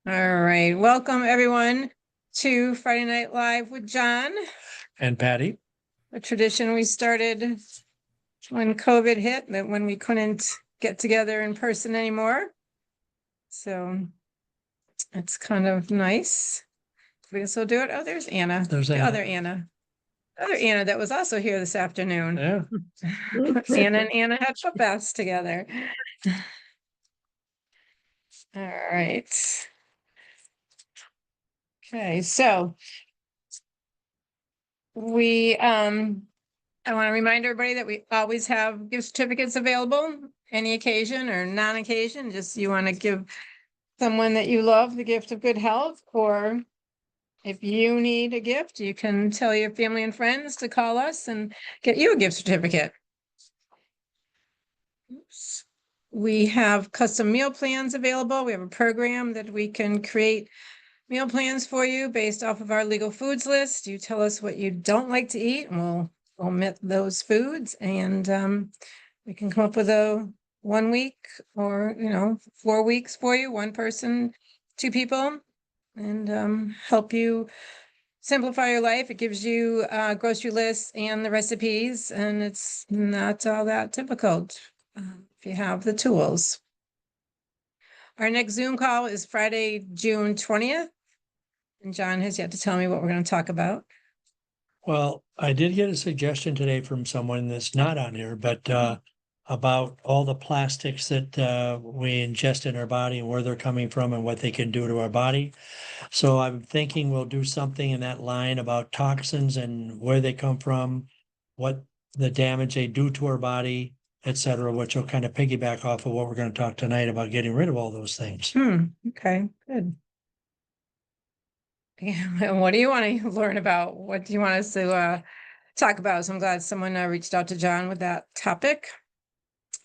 All right. Welcome everyone to Friday Night Live with John, And Patty. a tradition we started when COVID hit, that when we couldn't get together in person anymore. So it's kind of nice. We can still do it. Oh, there's Anna. There's The Anna. other Anna. The other Anna that was also here this afternoon. Yeah. Anna and Anna had foot baths together. All right. Okay, so we I want to remind everybody that we always have gift certificates available, any occasion or non-occasion. Just you want to give someone that you love the gift of good health, or if you need a gift, you can tell your family and friends to call us and get you a gift certificate. Oops. We have custom meal plans available. We have a program that we can create meal plans for you based off of our legal foods list. You tell us what you don't like to eat, and we'll omit those foods, and we can come up with a 1 week or 4 weeks for you, one person, two people, and help you simplify your life. It gives you grocery lists and the recipes, and it's not all that difficult if you have the tools. Our next Zoom call is Friday, June 20th. And John has yet to tell me what we're going to talk about. Well, I did get a suggestion today from someone that's not on here, but about all the plastics that we ingest in our body and where they're coming from and what they can do to our body. So I'm thinking we'll do something in that line about toxins and where they come from, what the damage they do to our body, et cetera, which will kind of piggyback off of what we're going to talk tonight about getting rid of all those things. Okay, good. Yeah, what do you want to learn about? What do you want us to talk about? So I'm glad someone reached out to John with that topic.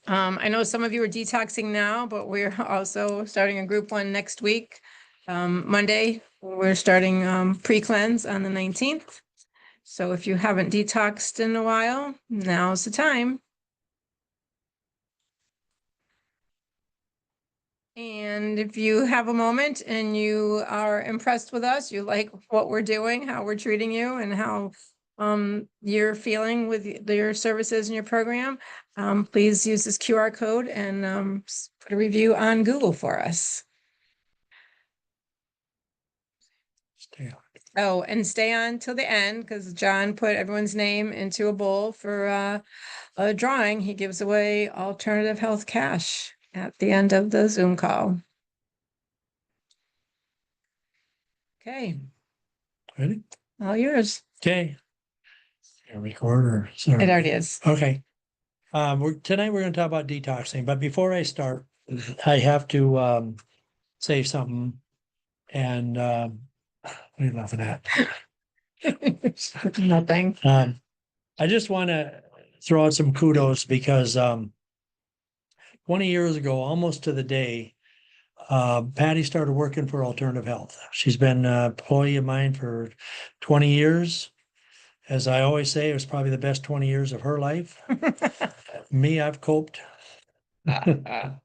I know some of you are detoxing now, but we're also starting a group one next week. Monday, we're starting pre-cleanse on the 19th. So if you haven't detoxed in a while, now's the time. And if you have a moment and you are impressed with us, you like what we're doing, how we're treating you, and how you're feeling with your services and your program, please use this QR code and put a review on Google for us. Stay on. Oh, and stay on till the end, because John put everyone's name into a bowl for a drawing. He gives away alternative health cash at the end of the Zoom call. Okay, Ready? all yours. Okay. Recorder. It already is. Okay. Tonight we're going to talk about detoxing, but before I start, I have to say something. And what are you laughing at? Nothing. I just want to throw out some kudos because 20 years ago, almost to the day, Patty started working for Alternative Health. She's been an employee of mine for 20 years. As I always say, it was probably the best 20 years of her life. Me, I've coped. But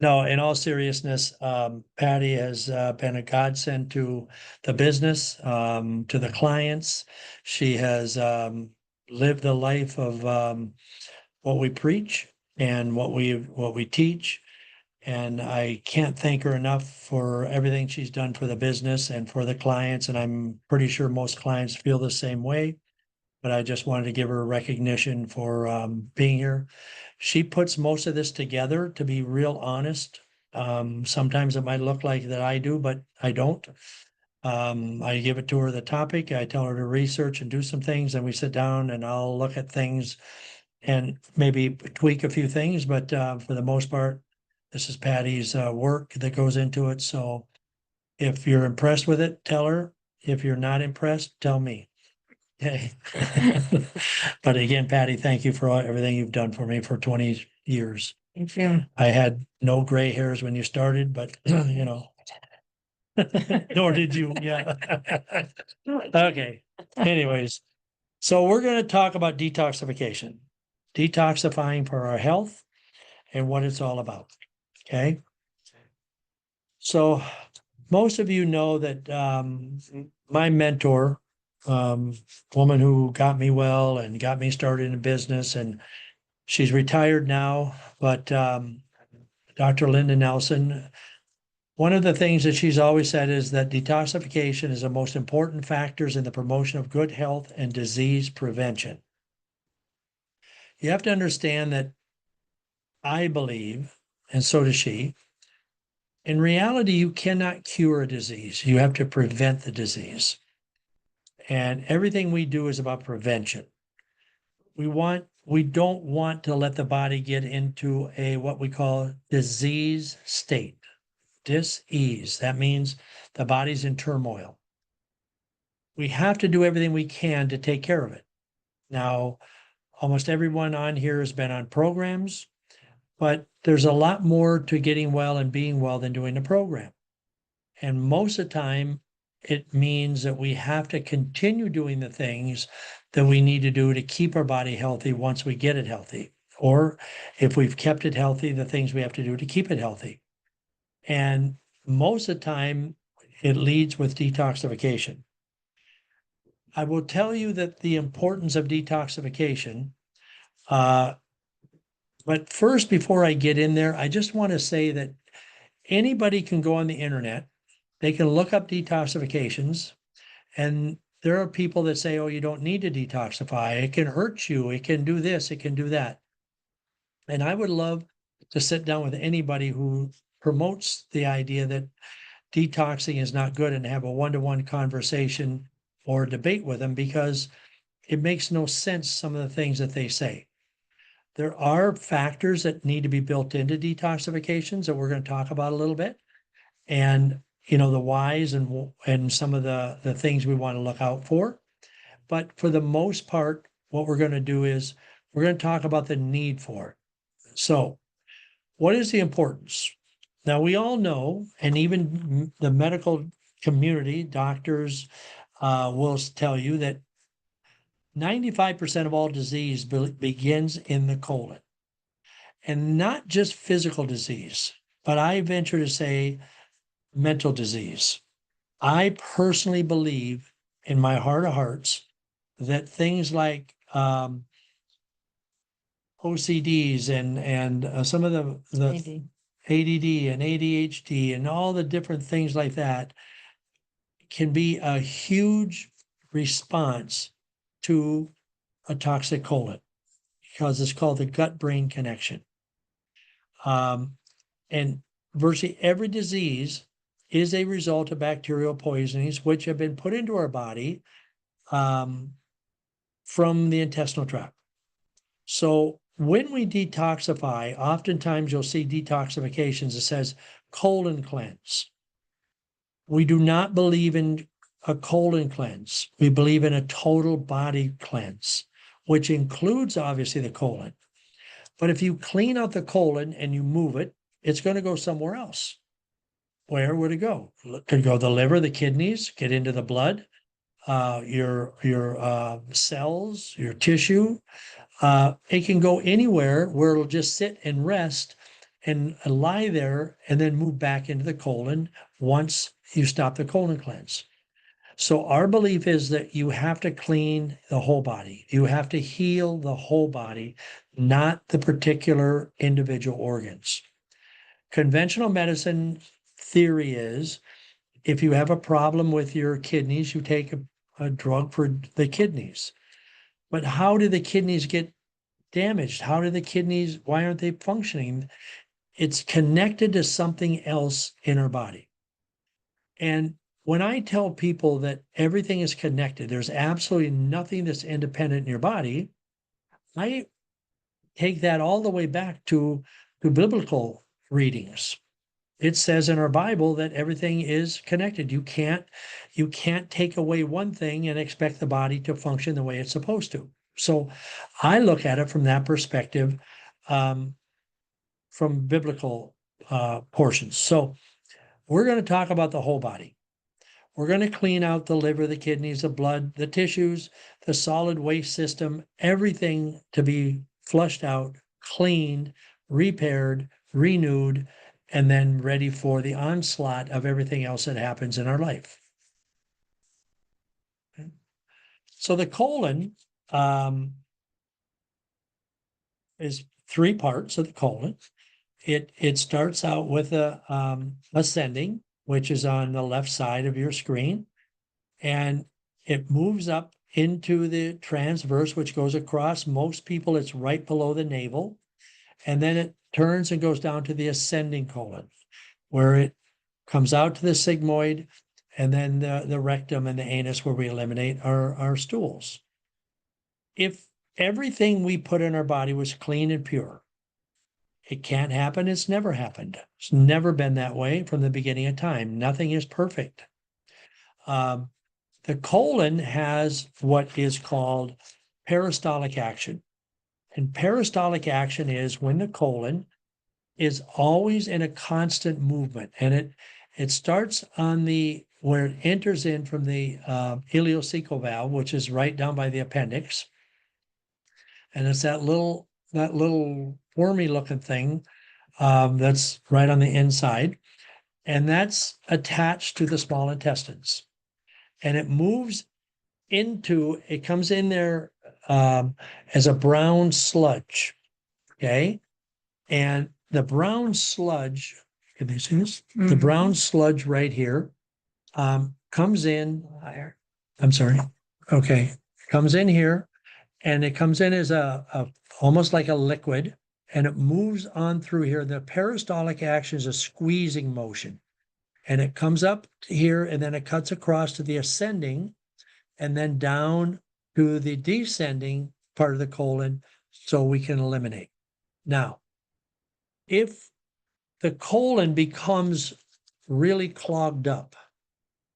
no, in all seriousness, Patty has been a godsend to the business, to the clients. She has lived the life of what we preach and what we teach. And I can't thank her enough for everything she's done for the business and for the clients. And I'm pretty sure most clients feel the same way. But I just wanted to give her recognition for being here. She puts most of this together, to be real honest. Sometimes it might look like that I do, but I don't. I give it to her the topic. I tell her to research and do some things, and we sit down and I'll look at things and maybe tweak a few things. But for the most part, this is Patty's work that goes into it. So if you're impressed with it, tell her. If you're not impressed, tell me. Okay. But again, Patty, thank you for everything you've done for me for 20 years. Thank you. I had no gray hairs when you started, but you know, nor did you. Yeah. Okay. Anyways, so we're going to talk about detoxification, detoxifying for our health and what it's all about. Okay. So most of you know that my mentor, woman who got me well and got me started in business, and she's retired now, but Dr. Linda Nelson, one of the things that she's always said is that detoxification is the most important factors in the promotion of good health and disease prevention. You have to understand that I believe, and so does she, in reality, you cannot cure a disease. You have to prevent the disease. And everything we do is about prevention. We don't want to let the body get into a what we call disease state. Dis-ease. That means the body's in turmoil. We have to do everything we can to take care of it. Now, almost everyone on here has been on programs, but there's a lot more to getting well and being well than doing a program. And most of the time, it means that we have to continue doing the things that we need to do to keep our body healthy once we get it healthy. Or if we've kept it healthy, the things we have to do to keep it healthy. And most of the time, it leads with detoxification. I will tell you that the importance of detoxification. But first, before I get in there, I just want to say that anybody can go on the internet. They can look up detoxifications, and there are people that say, oh, you don't need to detoxify. It can hurt you. It can do this. It can do that. And I would love to sit down with anybody who promotes the idea that detoxing is not good and have a one-to-one conversation or debate with them, because it makes no sense, some of the things that they say. There are factors that need to be built into detoxifications that we're going to talk about a little bit. And the whys and some of the things we want to look out for. But for the most part, what we're going to do is we're going to talk about the need for it. So what is the importance? Now, we all know, and even the medical community, doctors will tell you that 95% of all disease begins in the colon. And not just physical disease, but I venture to say mental disease. I personally believe in my heart of hearts that things like OCDs and some of the ADD and ADHD and all the different things like that can be a huge response to a toxic colon, because it's called the gut-brain connection. And virtually every disease is a result of bacterial poisonings, which have been put into our body from the intestinal tract. So when we detoxify, oftentimes you'll see detoxifications that says colon cleanse. We do not believe in a colon cleanse. We believe in a total body cleanse, which includes obviously the colon. But if you clean out the colon and you move it, it's going to go somewhere else. Where would it go? It could go the liver, the kidneys, get into the blood, your cells, your tissue. It can go anywhere where it'll just sit and rest and lie there and then move back into the colon once you stop the colon cleanse. So our belief is that you have to clean the whole body. You have to heal the whole body, not the particular individual organs. Conventional medicine theory is if you have a problem with your kidneys, you take a drug for the kidneys. But how do the kidneys get damaged? Why aren't they functioning? It's connected to something else in our body. And when I tell people that everything is connected, there's absolutely nothing that's independent in your body, I take that all the way back to biblical readings. It says in our Bible that everything is connected. You can't take away one thing and expect the body to function the way it's supposed to. So I look at it from that perspective, from biblical portions. So we're going to talk about the whole body. We're going to clean out the liver, the kidneys, the blood, the tissues, the solid waste system, everything to be flushed out, cleaned, repaired, renewed, and then ready for the onslaught of everything else that happens in our life. So the colon is three parts of the colon. It starts out with a ascending, which is on the left side of your screen, and it moves up into the transverse, which goes across. Most people, it's right below the navel, and then it turns and goes down to the ascending colon, where it comes out to the sigmoid, and then the rectum and the anus, where we eliminate our stools. If everything we put in our body was clean and pure, it can't happen. It's never happened. It's never been that way from the beginning of time. Nothing is perfect. The colon has what is called peristaltic action. And peristaltic action is when the colon is always in a constant movement. And it starts on where it enters in from the ileocecal valve, which is right down by the appendix. And it's that little wormy looking thing that's right on the inside. And that's attached to the small intestines. And it moves it comes in there as a brown sludge. Okay. And the brown sludge, can they see this? Mm-hmm. The brown sludge right here comes in. I'm sorry. Okay. Comes in here, and it comes in as almost like a liquid, and it moves on through here. The peristaltic action is a squeezing motion, and it comes up here, and then it cuts across to the ascending, and then down to the descending part of the colon, so we can eliminate. Now, if the colon becomes really clogged up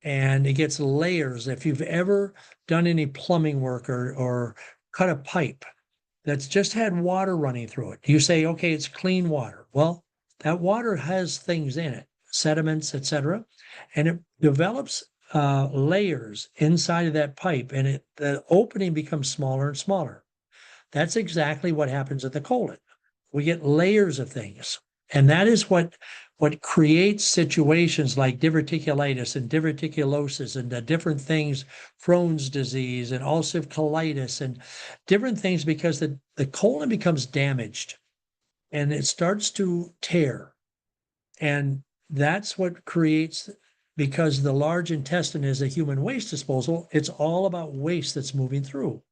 and it gets layers, if you've ever done any plumbing work or cut a pipe that's just had water running through it, you say, okay, it's clean water. Well, that water has things in it, sediments, etc., and it develops layers inside of that pipe, and the opening becomes smaller and smaller. That's exactly what happens at the colon. We get layers of things, and that is what creates situations like diverticulitis and diverticulosis and the different things, Crohn's disease and ulcerative colitis and different things, because the colon becomes damaged and it starts to tear. And that's what creates, because the large intestine is a human waste disposal, it's all about waste that's moving through.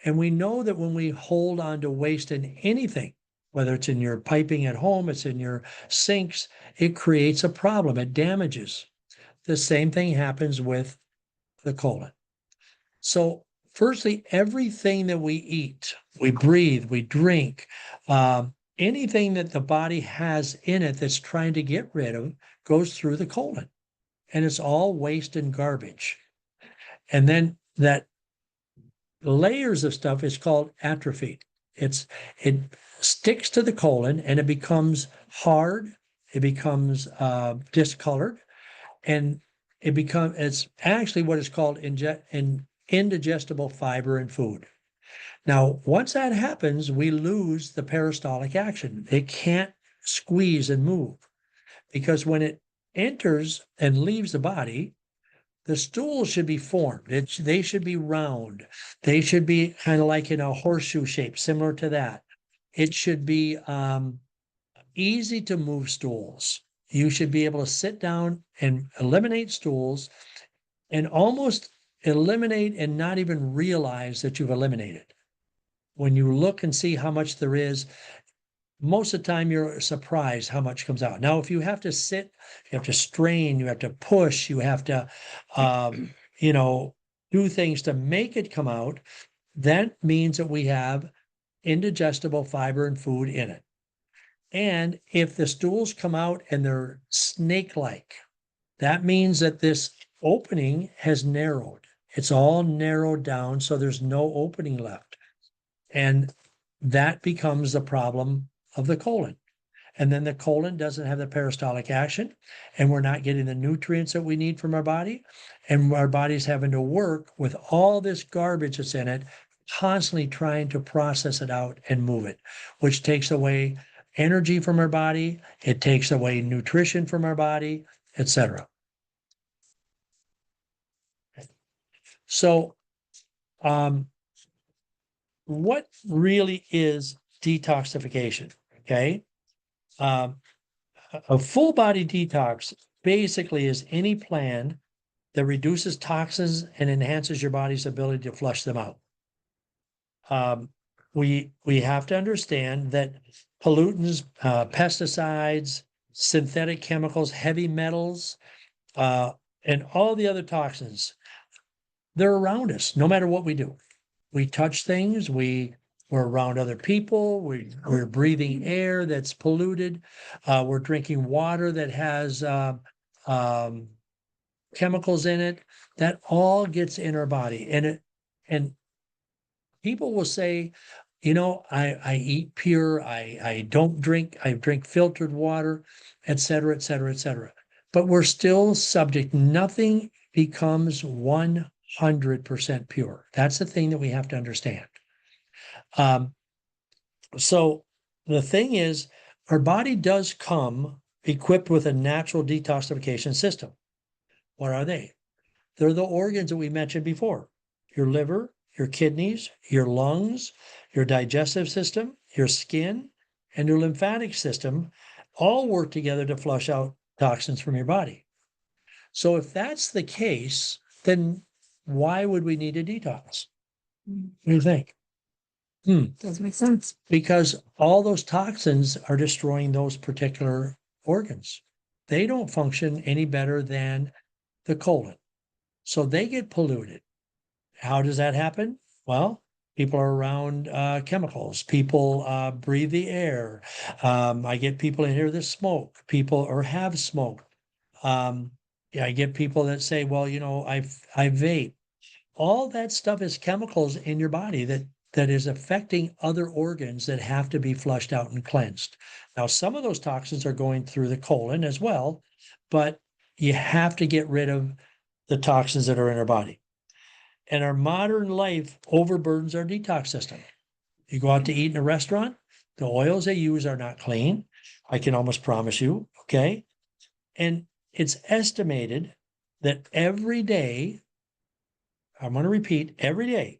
And we know that when we hold on to waste in anything, whether it's in your piping at home, it's in your sinks, it creates a problem. It damages. The same thing happens with the colon. So firstly, everything that we eat, we breathe, we drink, anything that the body has in it that's trying to get rid of goes through the colon. And it's all waste and garbage. And then that layers of stuff is called atrophy. It sticks to the colon and it becomes hard. It becomes discolored, and it's actually what is called indigestible fiber in food. Now, once that happens, we lose the peristaltic action. It can't squeeze and move, because when it enters and leaves the body, the stools should be formed. They should be round. They should be kind of like in a horseshoe shape, similar to that. It should be easy to move stools. You should be able to sit down and eliminate stools and almost eliminate and not even realize that you've eliminated. When you look and see how much there is, most of the time you're surprised how much comes out. Now, if you have to sit, you have to strain, you have to push, you have to, do things to make it come out, that means that we have indigestible fiber and food in it. And if the stools come out and they're snake-like, that means that this opening has narrowed. It's all narrowed down, so there's no opening left. And that becomes the problem of the colon. And then the colon doesn't have the peristaltic action, and we're not getting the nutrients that we need from our body. And our body's having to work with all this garbage that's in it, constantly trying to process it out and move it, which takes away energy from our body. It takes away nutrition from our body, etc. So, what really is detoxification? Okay. A full body detox basically is any plan that reduces toxins and enhances your body's ability to flush them out. We have to understand that pollutants, pesticides, synthetic chemicals, heavy metals, and all the other toxins, they're around us no matter what we do. We touch things, we're around other people, we're breathing air that's polluted, we're drinking water that has chemicals in it. That all gets in our body. And people will say, I eat pure, I don't drink, I drink filtered water, et cetera, et cetera, et cetera. But we're still subject. Nothing becomes 100% pure. That's the thing that we have to understand. So the thing is, our body does come equipped with a natural detoxification system. What are they? They're the organs that we mentioned before: your liver, your kidneys, your lungs, your digestive system, your skin, and your lymphatic system all work together to flush out toxins from your body. So if that's the case, then why would we need a detox? What do you think? Does make sense. Because all those toxins are destroying those particular organs. They don't function any better than the colon. So they get polluted. How does that happen? Well, people are around chemicals. People breathe the air. I get people in here that smoke. People or have smoked. I get people that say, well, I vape. All that stuff is chemicals in your body that is affecting other organs that have to be flushed out and cleansed. Now, some of those toxins are going through the colon as well, but you have to get rid of the toxins that are in our body. And our modern life overburdens our detox system. You go out to eat in a restaurant, the oils they use are not clean. I can almost promise you, okay? And it's estimated that every day, I'm going to repeat, every day,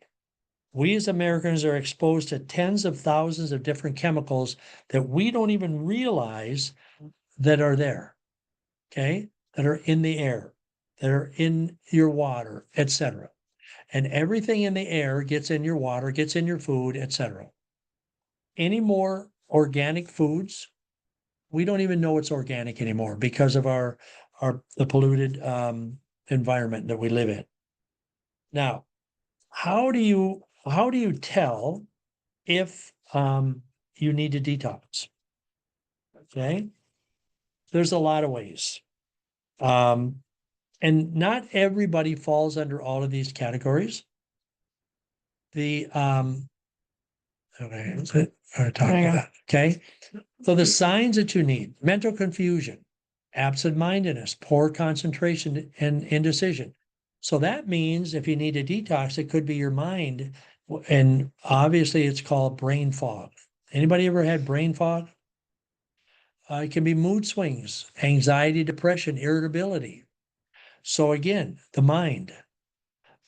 we as Americans are exposed to tens of thousands of different chemicals that we don't even realize that are there, okay? That are in the air, that are in your water, etc. And everything in the air gets in your water, gets in your food, etc. Any more organic foods, we don't even know it's organic anymore because of the polluted environment that we live in. Now, how do you tell if you need to detox? Okay, there's a lot of ways, and not everybody falls under all of these categories. The okay, okay. So the signs that you need: mental confusion, absent-mindedness, poor concentration, and indecision. So that means if you need a detox, it could be your mind. And obviously it's called brain fog. Anybody ever had brain fog? It can be mood swings, anxiety, depression, irritability. So again, the mind,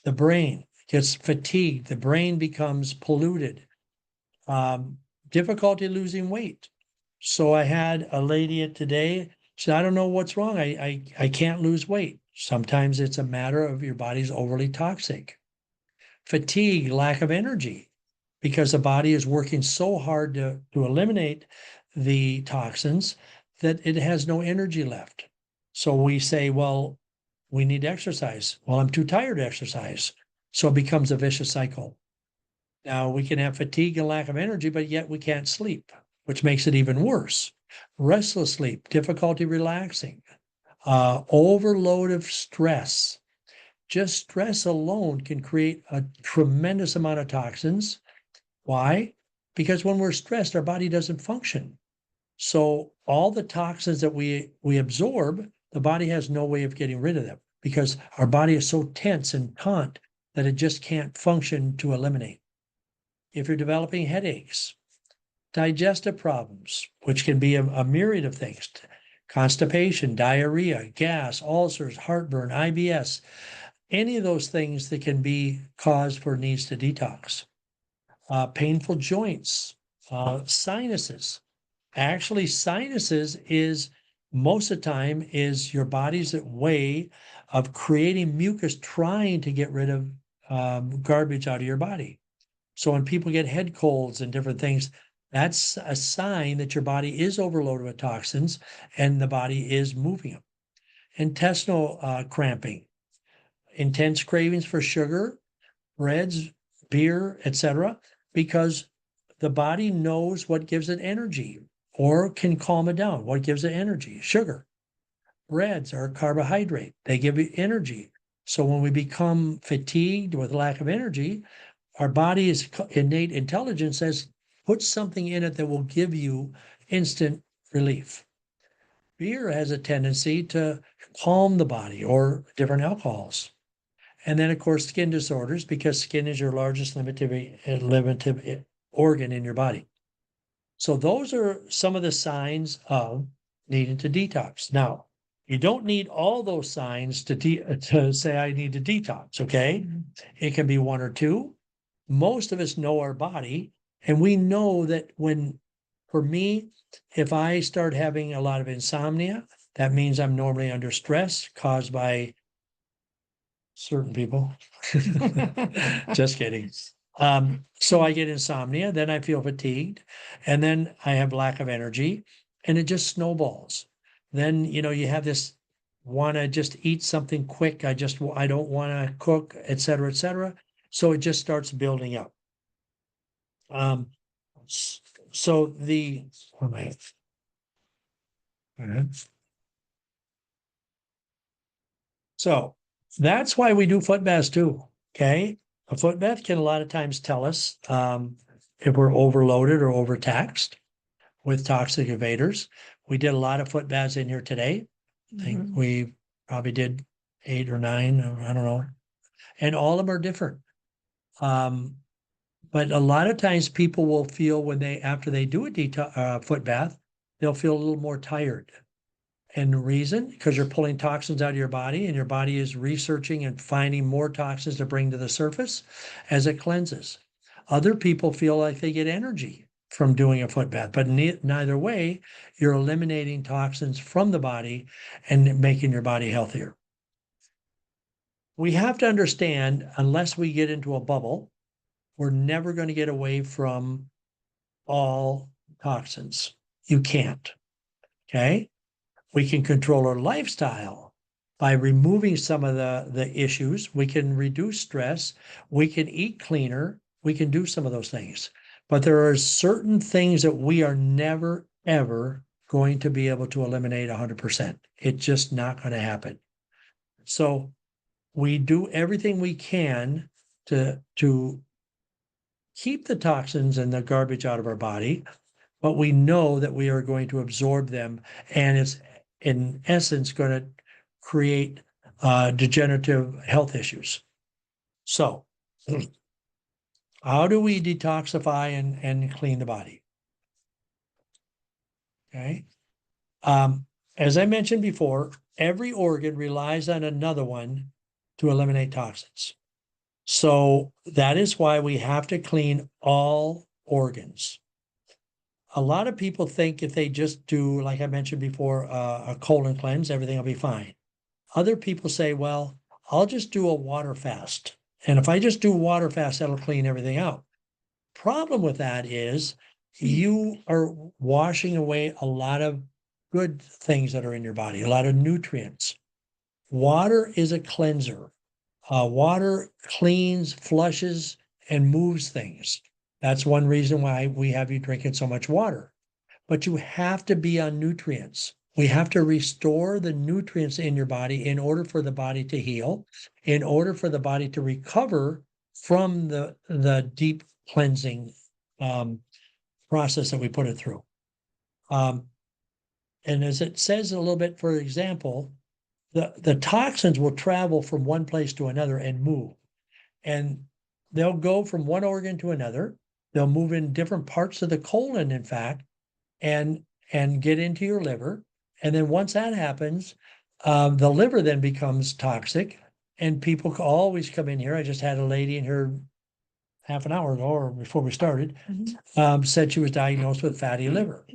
the brain gets fatigued. The brain becomes polluted. Difficulty losing weight. So I had a lady today. She said, I don't know what's wrong. I can't lose weight. Sometimes it's a matter of your body's overly toxic. Fatigue, lack of energy, because the body is working so hard to eliminate the toxins that it has no energy left. So we say, well, we need to exercise. Well, I'm too tired to exercise. So it becomes a vicious cycle. Now we can have fatigue and lack of energy, but yet we can't sleep, which makes it even worse. Restless sleep, difficulty relaxing, overload of stress. Just stress alone can create a tremendous amount of toxins. Why? Because when we're stressed, our body doesn't function. So all the toxins that we absorb, the body has no way of getting rid of them because our body is so tense and taut that it just can't function to eliminate. If you're developing headaches, digestive problems, which can be a myriad of things, constipation, diarrhea, gas, ulcers, heartburn, IBS, any of those things that can be cause for needs to detox. Painful joints, sinuses. Actually, sinuses is most of the time is your body's way of creating mucus, trying to get rid of garbage out of your body. So when people get head colds and different things, that's a sign that your body is overloaded with toxins and the body is moving them. Intestinal cramping, intense cravings for sugar, breads, beer, etc., because the body knows what gives it energy or can calm it down. What gives it energy? Sugar. Breads are carbohydrate. They give you energy. So when we become fatigued with lack of energy, our body's innate intelligence says, put something in it that will give you instant relief. Beer has a tendency to calm the body, or different alcohols. And then, of course, skin disorders, because skin is your largest limited organ in your body. So those are some of the signs of needing to detox. Now, you don't need all those signs to say I need to detox, okay? It can be one or two. Most of us know our body, and we know that for me, if I start having a lot of insomnia, that means I'm normally under stress caused by certain people. Just kidding. So I get insomnia, then I feel fatigued, and then I have lack of energy, and it just snowballs. Then, you have this want to just eat something quick. I don't want to cook, et cetera, et cetera. So it just starts building up. So the, oh my, so that's why we do foot baths too. Okay. A foot bath can a lot of times tell us if we're overloaded or overtaxed with toxic evaders. We did a lot of foot baths in here today. I think we probably did 8 or 9, I don't know. And all of them are different. But a lot of times people will feel after they do a foot bath, they'll feel a little more tired. And the reason, because you're pulling toxins out of your body, and your body is researching and finding more toxins to bring to the surface as it cleanses. Other people feel like they get energy from doing a foot bath, but neither way, you're eliminating toxins from the body and making your body healthier. We have to understand, unless we get into a bubble, we're never going to get away from all toxins. You can't. Okay. We can control our lifestyle by removing some of the issues. We can reduce stress. We can eat cleaner. We can do some of those things. But there are certain things that we are never, ever going to be able to eliminate 100%. It's just not going to happen. So we do everything we can to keep the toxins and the garbage out of our body, but we know that we are going to absorb them, and it's in essence going to create degenerative health issues. So how do we detoxify and clean the body? Okay. As I mentioned before, every organ relies on another one to eliminate toxins. So that is why we have to clean all organs. A lot of people think if they just do, like I mentioned before, a colon cleanse, everything will be fine. Other people say, well, I'll just do a water fast. And if I just do water fast, that'll clean everything out. Problem with that is you are washing away a lot of good things that are in your body, a lot of nutrients. Water is a cleanser. Water cleans, flushes, and moves things. That's one reason why we have you drinking so much water. But you have to be on nutrients. We have to restore the nutrients in your body in order for the body to heal, in order for the body to recover from the deep cleansing process that we put it through. And as it says a little bit, for example, the toxins will travel from one place to another and move. And they'll go from one organ to another. They'll move in different parts of the colon, in fact, and get into your liver. And then once that happens, the liver then becomes toxic, and people always come in here. I just had a lady in here half an hour ago or before we started, said she was diagnosed with fatty liver.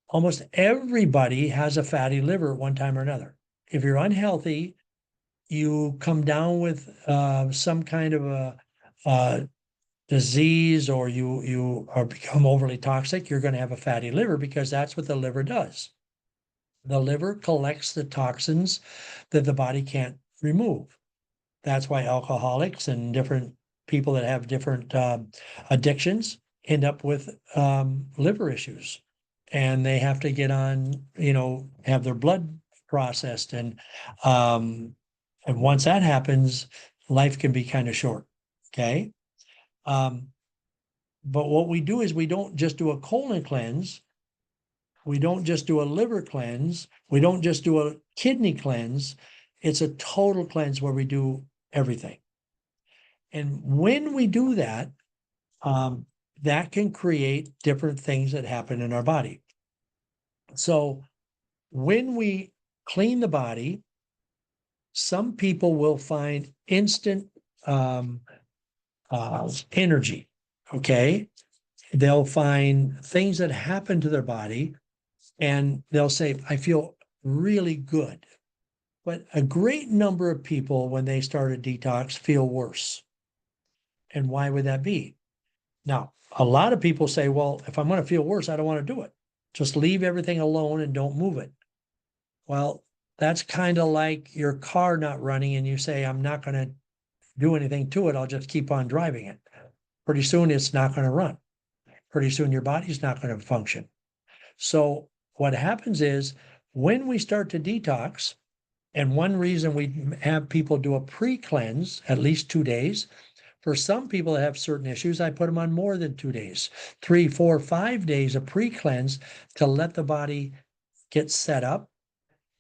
Almost everybody has a fatty liver at one time or another. If you're unhealthy, you come down with some kind of a disease, or you are become overly toxic, you're going to have a fatty liver, because that's what the liver does. The liver collects the toxins that the body can't remove. That's why alcoholics and different people that have different addictions end up with liver issues, and they have to get on, have their blood processed, and once that happens, life can be kind of short. Okay. But what we do is we don't just do a colon cleanse. We don't just do a liver cleanse. We don't just do a kidney cleanse. It's a total cleanse where we do everything. And when we do that, that can create different things that happen in our body. So when we clean the body, some people will find instant energy. Okay. They'll find things that happen to their body, and they'll say, I feel really good. But a great number of people, when they start a detox, feel worse. And why would that be? Now, a lot of people say, well, if I'm going to feel worse, I don't want to do it. Just leave everything alone and don't move it. Well, that's kind of like your car not running and you say, I'm not going to do anything to it. I'll just keep on driving it. Pretty soon it's not going to run. Pretty soon your body's not going to function. So what happens is, when we start to detox, and one reason we have people do a pre-cleanse, at least 2 days. For some people that have certain issues, I put them on more than 2 days, 3, 4, 5 days of pre-cleanse to let the body get set up.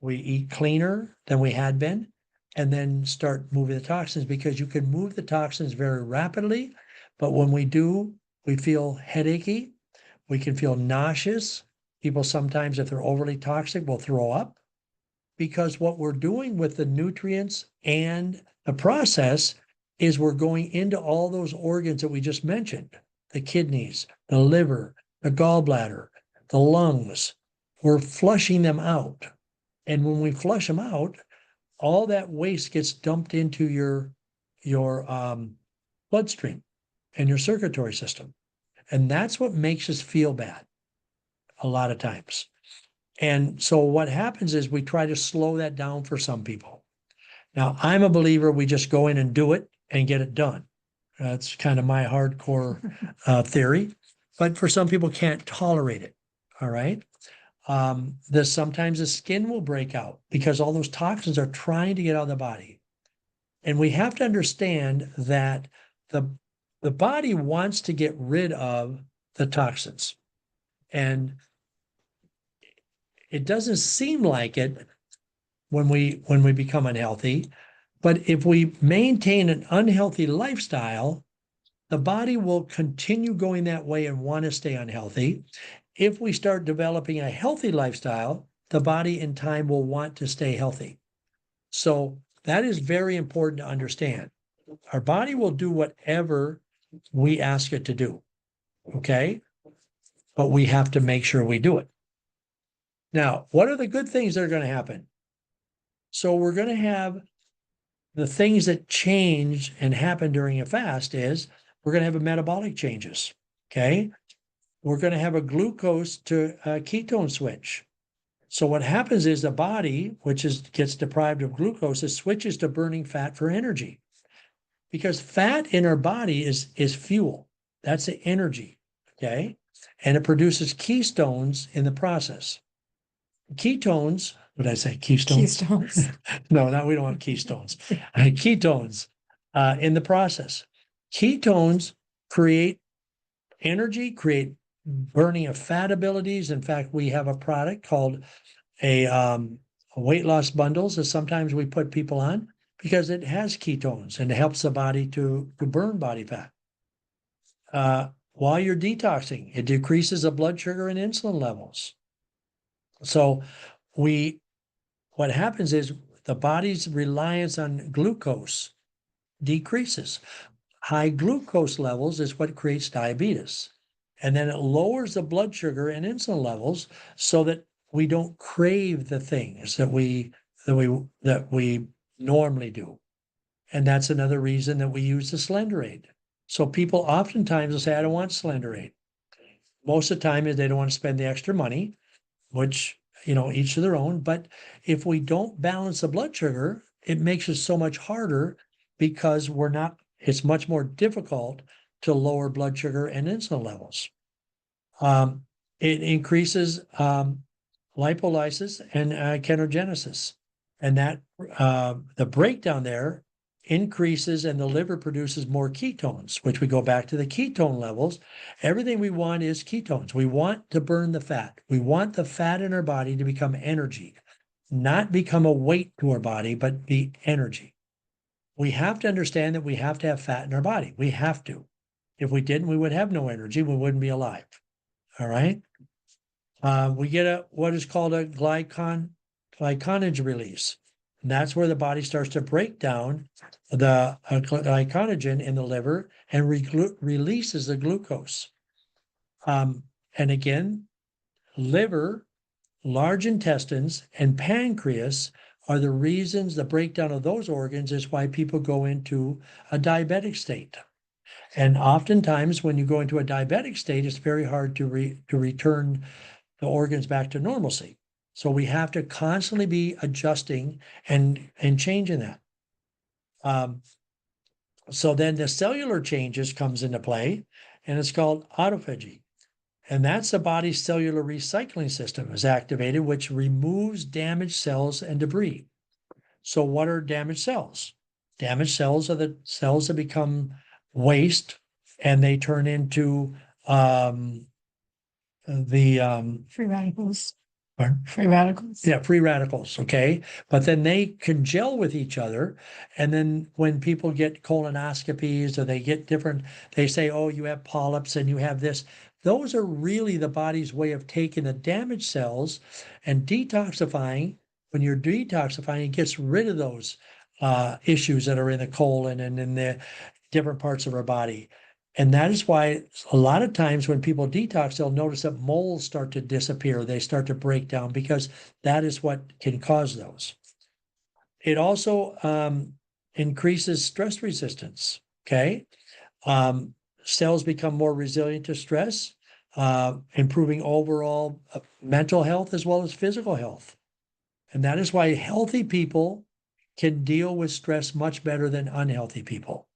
We eat cleaner than we had been, and then start moving the toxins, because you can move the toxins very rapidly. But when we do, we feel headachy. We can feel nauseous. People sometimes, if they're overly toxic, will throw up, because what we're doing with the nutrients and the process is we're going into all those organs that we just mentioned, the kidneys, the liver, the gallbladder, the lungs. We're flushing them out. And when we flush them out, all that waste gets dumped into your bloodstream and your circulatory system. And that's what makes us feel bad a lot of times. And so what happens is we try to slow that down for some people. Now, I'm a believer we just go in and do it and get it done. That's kind of my hardcore theory. But for some people, can't tolerate it. All right. Sometimes the skin will break out because all those toxins are trying to get out of the body. And we have to understand that the body wants to get rid of the toxins. And it doesn't seem like it when we become unhealthy, but if we maintain an unhealthy lifestyle, the body will continue going that way and want to stay unhealthy. If we start developing a healthy lifestyle, the body in time will want to stay healthy. So that is very important to understand. Our body will do whatever we ask it to do. Okay. But we have to make sure we do it. Now, what are the good things that are going to happen? So we're going to have the things that change and happen during a fast is we're going to have a metabolic changes. Okay. We're going to have a glucose to a ketone switch. So what happens is the body, which gets deprived of glucose, it switches to burning fat for energy, because fat in our body is fuel. That's the energy. Okay. And it produces ketones in the process. Ketones, what did I say? Keystones? Keystones. No, we don't want keystones. Ketones in the process. Ketones create energy, create burning of fat abilities. In fact, we have a product called a weight loss bundles that sometimes we put people on because it has ketones and it helps the body to burn body fat. while you're detoxing. It decreases the blood sugar and insulin levels. So what happens is the body's reliance on glucose decreases. High glucose levels is what creates diabetes. And then it lowers the blood sugar and insulin levels so that we don't crave the things that we normally do. And that's another reason that we use the Slenderade. So people oftentimes will say, I don't want Slenderade. Most of the time is they don't want to spend the extra money, which, each to their own. But if we don't balance the blood sugar, it makes it so much harder because it's much more difficult to lower blood sugar and insulin levels. It increases lipolysis and ketogenesis. And that the breakdown there increases and the liver produces more ketones, which we go back to the ketone levels. Everything we want is ketones. We want to burn the fat. We want the fat in our body to become energy, not become a weight to our body, but be energy. We have to understand that we have to have fat in our body. We have to. If we didn't, we would have no energy. We wouldn't be alive. All right. We get what is called a glycogen release. And that's where the body starts to break down the glycogen in the liver and releases the glucose. And again, liver, large intestines, and pancreas are the reasons the breakdown of those organs is why people go into a diabetic state. And oftentimes when you go into a diabetic state, it's very hard to return the organs back to normalcy. So we have to constantly be adjusting and changing that. So then the cellular changes comes into play, and it's called autophagy. And that's the body's cellular recycling system is activated, which removes damaged cells and debris. So what are damaged cells? Damaged cells are the cells that become waste and they turn into Free radicals. Pardon? Free radicals. Yeah, free radicals. Okay. But then they can gel with each other. And then when people get colonoscopies or they get they say, oh, you have polyps and you have this. Those are really the body's way of taking the damaged cells and detoxifying. When you're detoxifying, it gets rid of those issues that are in the colon and in the different parts of our body. And that is why a lot of times when people detox, they'll notice that moles start to disappear. They start to break down because that is what can cause those. It also increases stress resistance. Okay. Cells become more resilient to stress, improving overall mental health as well as physical health. And that is why healthy people can deal with stress much better than unhealthy people.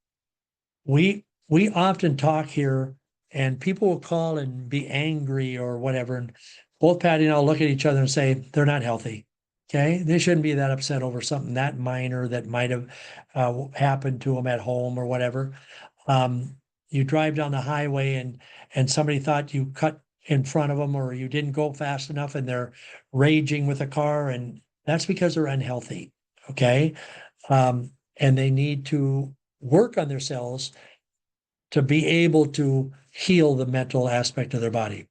We often talk here and people will call and be angry or whatever. And both Patty and I'll look at each other and say, they're not healthy. Okay. They shouldn't be that upset over something that minor that might have happened to them at home or whatever. You drive down the highway and somebody thought you cut in front of them or you didn't go fast enough and they're raging with the car. And that's because they're unhealthy. Okay. And they need to work on themselves to be able to heal the mental aspect of their body.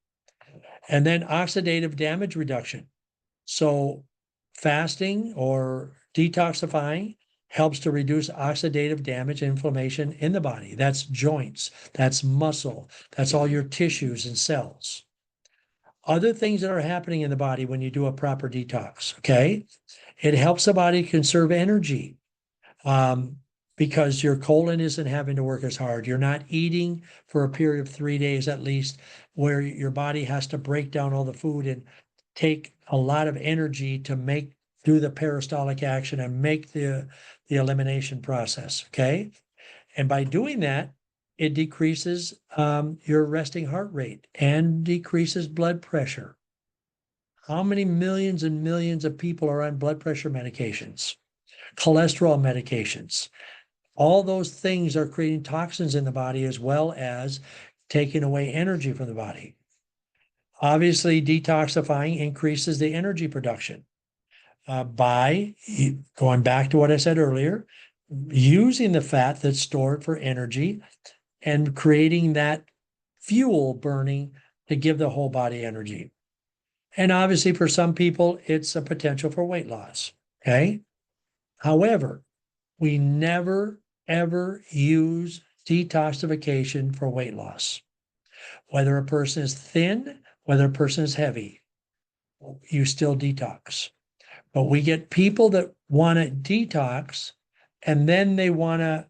And then oxidative damage reduction. So fasting or detoxifying helps to reduce oxidative damage and inflammation in the body. That's joints, that's muscle, that's all your tissues and cells. Other things that are happening in the body when you do a proper detox, okay? It helps the body conserve energy. Because your colon isn't having to work as hard. You're not eating for a period of 3 days at least, where your body has to break down all the food and take a lot of energy to do the peristaltic action and make the elimination process. Okay. And by doing that, it decreases your resting heart rate and decreases blood pressure. How many millions and millions of people are on blood pressure medications, cholesterol medications? All those things are creating toxins in the body as well as taking away energy from the body. Obviously, detoxifying increases the energy production by going back to what I said earlier, using the fat that's stored for energy and creating that fuel burning to give the whole body energy. And obviously, for some people, it's a potential for weight loss. Okay. However, we never, ever use detoxification for weight loss. Whether a person is thin, whether a person is heavy, you still detox. But we get people that want to detox and then they want to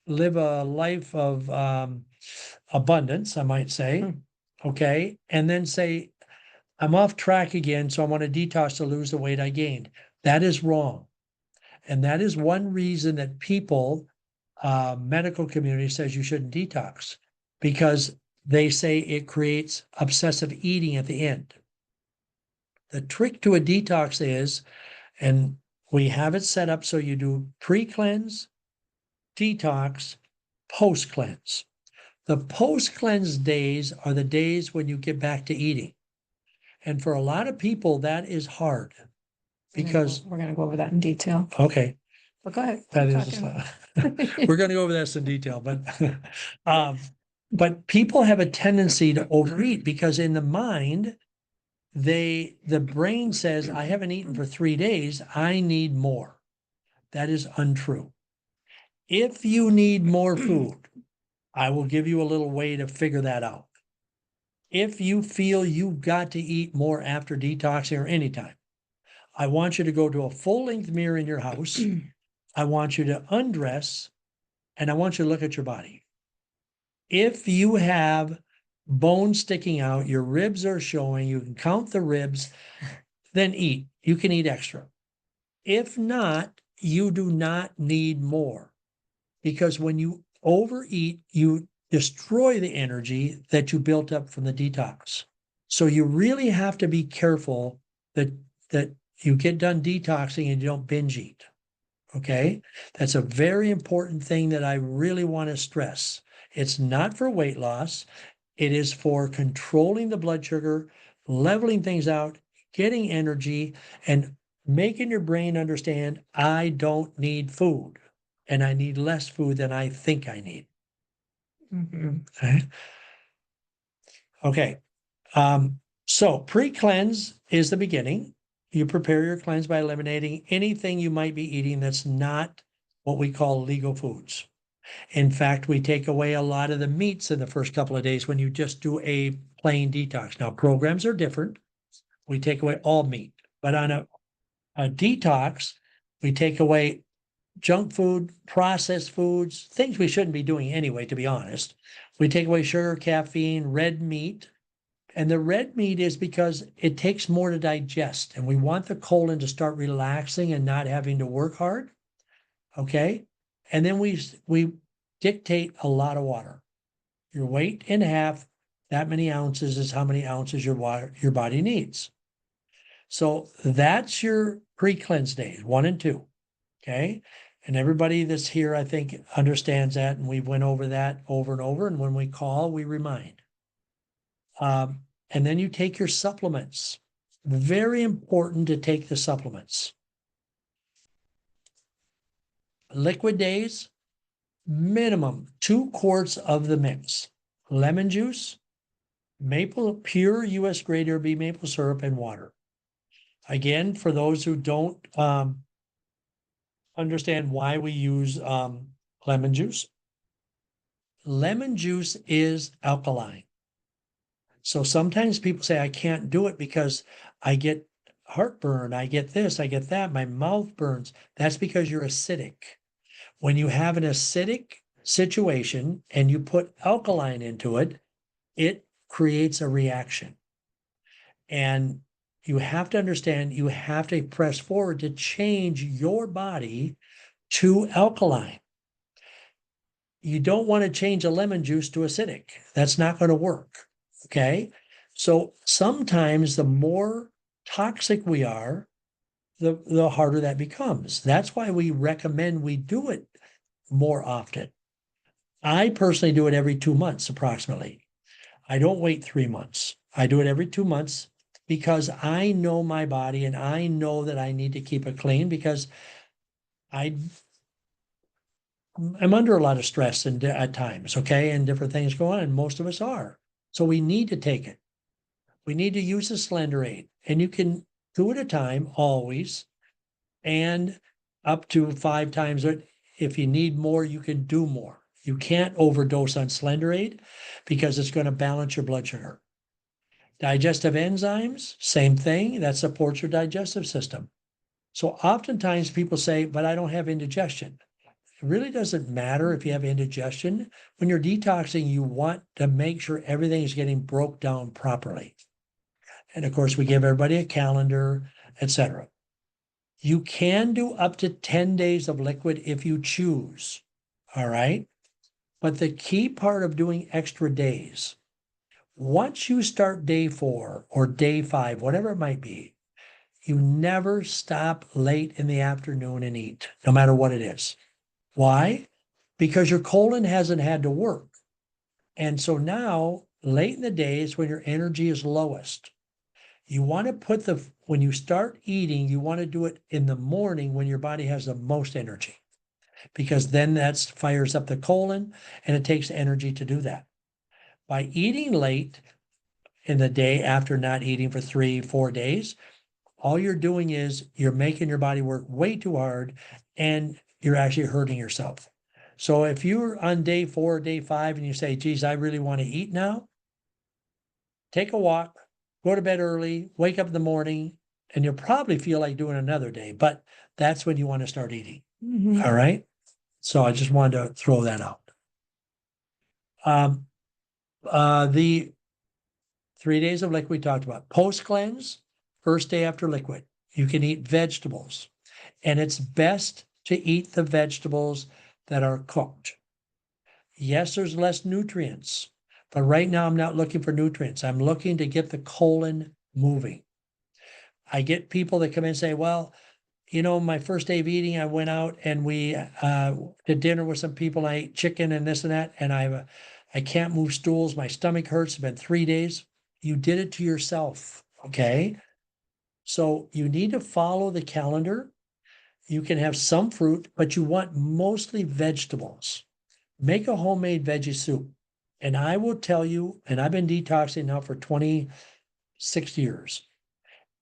live a life of abundance, I might say. Okay. And then say, I'm off track again, so I want to detox to lose the weight I gained. That is wrong. And that is one reason that people, medical community says you shouldn't detox, because they say it creates obsessive eating at the end. The trick to a detox is, and we have it set up so you do pre-cleanse, detox, post-cleanse. The post-cleanse days are the days when you get back to eating. And for a lot of people, that is hard because we're going to go over that in detail. Okay. But go ahead. That keep is, talking. we're going to go over this in detail, but people have a tendency to overeat because in the mind, the brain says, I haven't eaten for 3 days. I need more. That is untrue. If you need more food, I will give you a little way to figure that out. If you feel you've got to eat more after detoxing or anytime, I want you to go to a full-length mirror in your house. I want you to undress and I want you to look at your body. If you have bones sticking out, your ribs are showing, you can count the ribs, then eat. You can eat extra. If not, you do not need more, because when you overeat, you destroy the energy that you built up from the detox. So you really have to be careful that you get done detoxing and you don't binge eat. Okay. That's a very important thing that I really want to stress. It's not for weight loss. It is for controlling the blood sugar, leveling things out, getting energy, and making your brain understand I don't need food and I need less food than I think I need. Okay. Okay. So pre-cleanse is the beginning. You prepare your cleanse by eliminating anything you might be eating that's not what we call legal foods. In fact, we take away a lot of the meats in the first couple of days when you just do a plain detox. Now, programs are different. We take away all meat, but on a detox, we take away junk food, processed foods, things we shouldn't be doing anyway, to be honest. We take away sugar, caffeine, red meat. And the red meat is because it takes more to digest. And we want the colon to start relaxing and not having to work hard. Okay. And then we dictate a lot of water. Your weight in half, that many ounces is how many ounces your body needs. So that's your pre-cleanse days, 1 and 2. Okay. And everybody that's here, I think, understands that. And we went over that over and over. And when we call, we remind. And then you take your supplements. Very important to take the supplements. Liquid days, minimum 2 quarts of the mix. Lemon juice, pure US grade or B maple syrup, and water. Again, for those who don't understand why we use lemon juice is alkaline. So sometimes people say, I can't do it because I get heartburn, I get this, I get that, my mouth burns. That's because you're acidic. When you have an acidic situation and you put alkaline into it, it creates a reaction. And you have to understand, you have to press forward to change your body to alkaline. You don't want to change a lemon juice to acidic. That's not going to work. Okay. So sometimes the more toxic we are, the harder that becomes. That's why we recommend we do it more often. I personally do it every 2 months, approximately. I don't wait 3 months. I do it every 2 months because I know my body and I know that I need to keep it clean because I'm under a lot of stress and at times, okay, and different things go on, and most of us are. So we need to take it. We need to use the Slender Aid, and you can 2 at a time always, and up to 5 times. If you need more, you can do more. You can't overdose on Slender Aid because it's going to balance your blood sugar. Digestive enzymes, same thing. That supports your digestive system. So oftentimes people say, but I don't have indigestion. It really doesn't matter if you have indigestion. When you're detoxing, you want to make sure everything is getting broke down properly. And of course, we give everybody a calendar, etc. You can do up to 10 days of liquid if you choose. All right. But the key part of doing extra days, once you start day 4 or day 5, whatever it might be, you never stop late in the afternoon and eat, no matter what it is. Why? Because your colon hasn't had to work. And so now, late in the day is when your energy is lowest. You want to put when you start eating, you want to do it in the morning when your body has the most energy, because then that fires up the colon and it takes energy to do that. By eating late in the day after not eating for 3-4 days, all you're doing is you're making your body work way too hard and you're actually hurting yourself. So if you're on day 4, day 5, and you say, geez, I really want to eat now, take a walk, go to bed early, wake up in the morning, and you'll probably feel like doing another day, but that's when you want to start eating. Mhm. All right. So I just wanted to throw that out. The 3 days of liquid we talked about. Post cleanse, first day after liquid, you can eat vegetables, and it's best to eat the vegetables that are cooked. Yes, there's less nutrients, but right now I'm not looking for nutrients. I'm looking to get the colon moving. I get people that come in and say, well, my first day of eating, I went out and we did dinner with some people. I ate chicken and this and that, and I can't move stools. My stomach hurts. It's been 3 days. You did it to yourself, okay? So you need to follow the calendar. You can have some fruit, but you want mostly vegetables. Make a homemade veggie soup. And I will tell you, and I've been detoxing now for 26 years.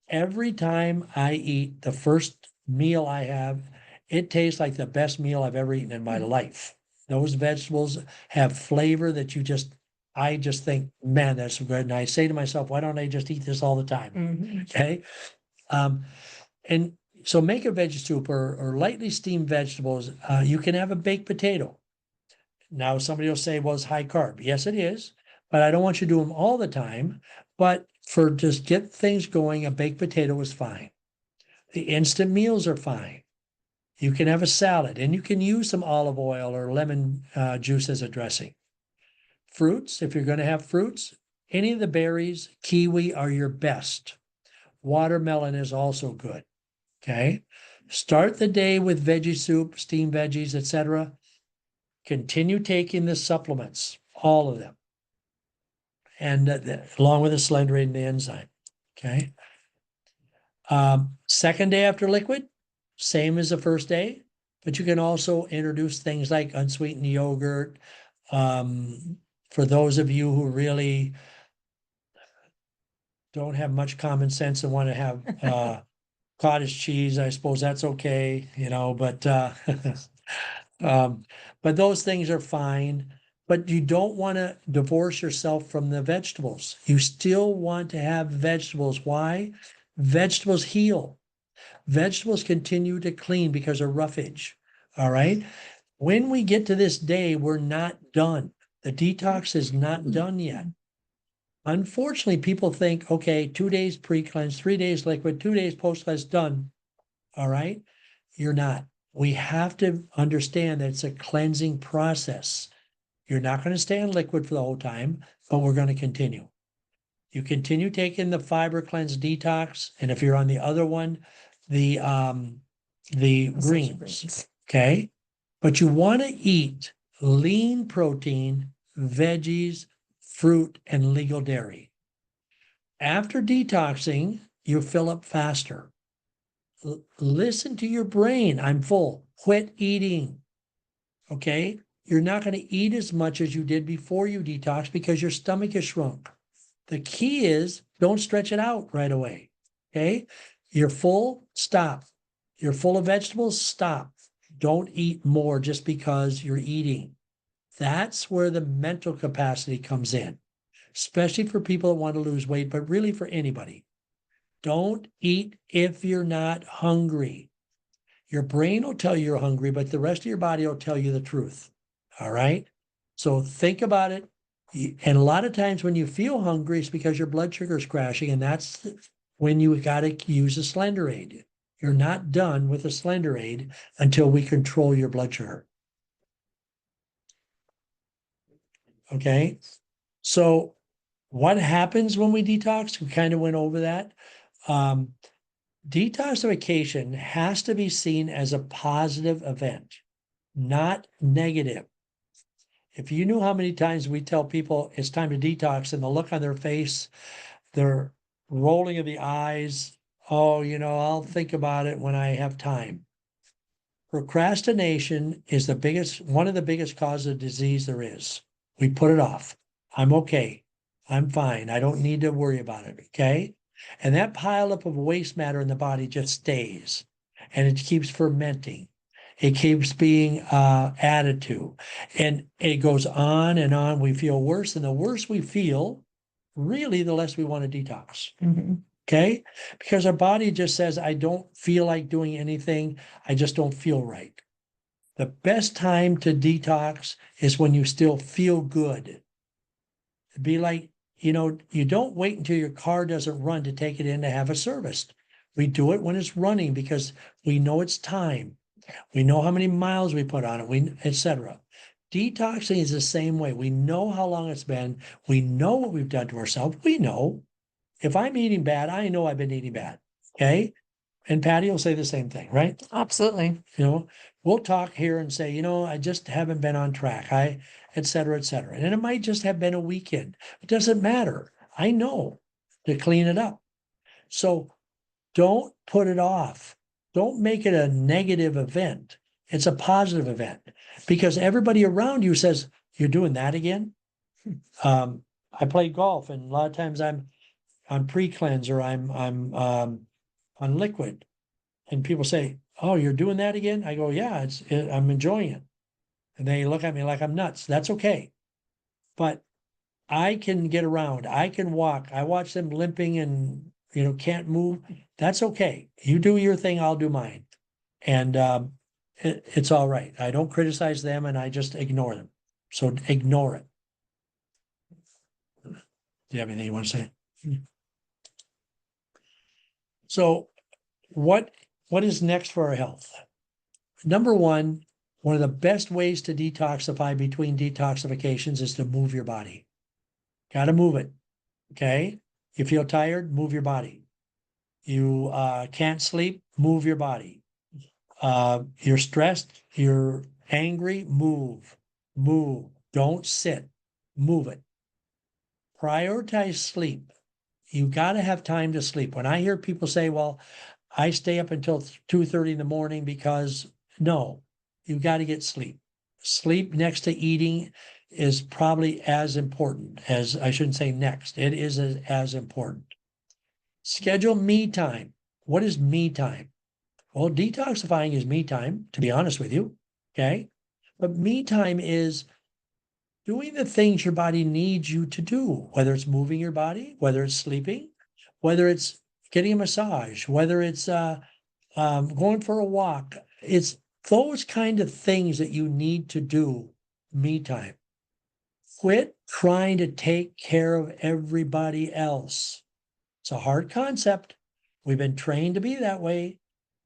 Every time I eat the first meal I have, it tastes like the best meal I've ever eaten in my life. Those vegetables have flavor that I just think, man, that's so good. And I say to myself, why don't I just eat this all the time? Mhm. Okay. And so make a veggie soup or lightly steamed vegetables. You can have a baked potato. Now, somebody will say, well, it's high carb. Yes, it is. But I don't want you to do them all the time. But for just get things going, a baked potato is fine. The instant meals are fine. You can have a salad, and you can use some olive oil or lemon juice as a dressing. Fruits, if you're going to have fruits, any of the berries, kiwi are your best. Watermelon is also good. Okay. Start the day with veggie soup, steamed veggies, etc. Continue taking the supplements, all of them, and along with the Slender Aid and the enzyme. Okay. Second day after liquid, same as the first day, but you can also introduce things like unsweetened yogurt. For those of you who really don't have much common sense and want to have cottage cheese, I suppose that's okay, but but those things are fine. But you don't want to divorce yourself from the vegetables. You still want to have vegetables. Why? Vegetables heal. Vegetables continue to clean because of roughage. All right. When we get to this day, we're not done. The detox is not done yet. Unfortunately, people think, okay, 2 days pre-cleanse, 3 days liquid, 2 days post-cleanse, done. All right. You're not. We have to understand that it's a cleansing process. You're not going to stay on liquid for the whole time, but we're going to continue. You continue taking the fiber cleanse detox, and if you're on the other one, the greens, okay? But you want to eat lean protein, veggies, fruit, and legal dairy. After detoxing, you fill up faster. Listen to your brain. I'm full. Quit eating. Okay? you're not going to eat as much as you did before you detox because your stomach is shrunk. The key is don't stretch it out right away. Okay. You're full, stop. You're full of vegetables, stop. Don't eat more just because you're eating. That's where the mental capacity comes in, especially for people that want to lose weight, but really for anybody. Don't eat if you're not hungry. Your brain will tell you you're hungry, but the rest of your body will tell you the truth. All right. So think about it. And a lot of times when you feel hungry, it's because your blood sugar is crashing. And that's when you got to use a slender aid. You're not done with a slender aid until we control your blood sugar. Okay. So what happens when we detox? We kind of went over that. Detoxification has to be seen as a positive event, not negative. If you knew how many times we tell people it's time to detox and the look on their face, their rolling of the eyes, oh, I'll think about it when I have time. Procrastination is one of the biggest causes of disease there is. We put it off. I'm okay. I'm fine. I don't need to worry about it. Okay. And that pileup of waste matter in the body just stays and it keeps fermenting. It keeps being added to, and it goes on and on. We feel worse, and the worse we feel, really, the less we want to detox. Mm-hmm. Okay. Because our body just says, I don't feel like doing anything. I just don't feel right. The best time to detox is when you still feel good. It'd be like, you don't wait until your car doesn't run to take it in to have it serviced. We do it when it's running because we know it's time. We know how many miles we put on it, etc. Detoxing is the same way. We know how long it's been. We know what we've done to ourselves. We know if I'm eating bad, I know I've been eating bad. Okay. And Patty will say the same thing, right? Absolutely. We'll talk here and say, I just haven't been on track. Et cetera, et cetera. And it might just have been a weekend. It doesn't matter. I know to clean it up. So don't put it off. Don't make it a negative event. It's a positive event because everybody around you says, you're doing that again. I play golf and a lot of times I'm on pre-cleanse or I'm on liquid. And people say, oh, you're doing that again? I go, yeah, I'm enjoying it. And they look at me like I'm nuts. That's okay. But I can get around. I can walk. I watch them limping and, can't move. That's okay. You do your thing. I'll do mine. And it's all right. I don't criticize them and I just ignore them. So ignore it. Do you have anything you want to say? So what is next for our health? Number one of the best ways to detoxify between detoxifications is to move your body. Got to move it. Okay. You feel tired, move your body. You can't sleep, move your body. You're stressed, you're angry, move. Don't sit, move it. Prioritize sleep. You got to have time to sleep. When I hear people say, well, I stay up until 2:30 in the morning because no, you got to get sleep. Sleep next to eating is probably as important as, I shouldn't say next, it is as important. Schedule me time. What is me time? Well, detoxifying is me time, to be honest with you. Okay. But me time is doing the things your body needs you to do, whether it's moving your body, whether it's sleeping, whether it's getting a massage, whether it's going for a walk. It's those kind of things that you need to do, me time. Quit trying to take care of everybody else. It's a hard concept. We've been trained to be that way.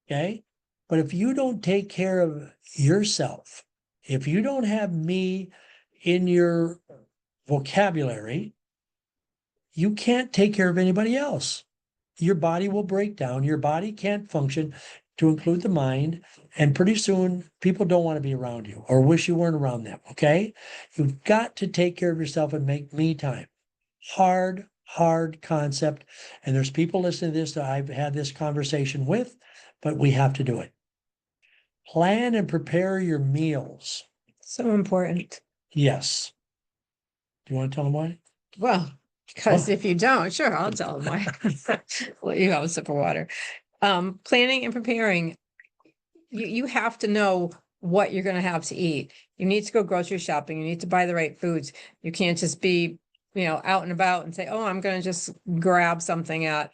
Okay. But if you don't take care of yourself, if you don't have me in your vocabulary, you can't take care of anybody else. Your body will break down. Your body can't function, to include the mind. And pretty soon people don't want to be around you or wish you weren't around them. Okay. You've got to take care of yourself and make me time. Hard concept. And there's people listening to this that I've had this conversation with, but we have to do it. Plan and prepare your meals. So important. Yes. Do you want to tell them why? Well, because Oh. if you don't, sure, I'll tell them why. Well, you have a sip of water. Planning and preparing, you have to know what you're gonna have to eat. You need to go grocery shopping. You need to buy the right foods. You can't just be, out and about and say, oh, I'm gonna just grab something at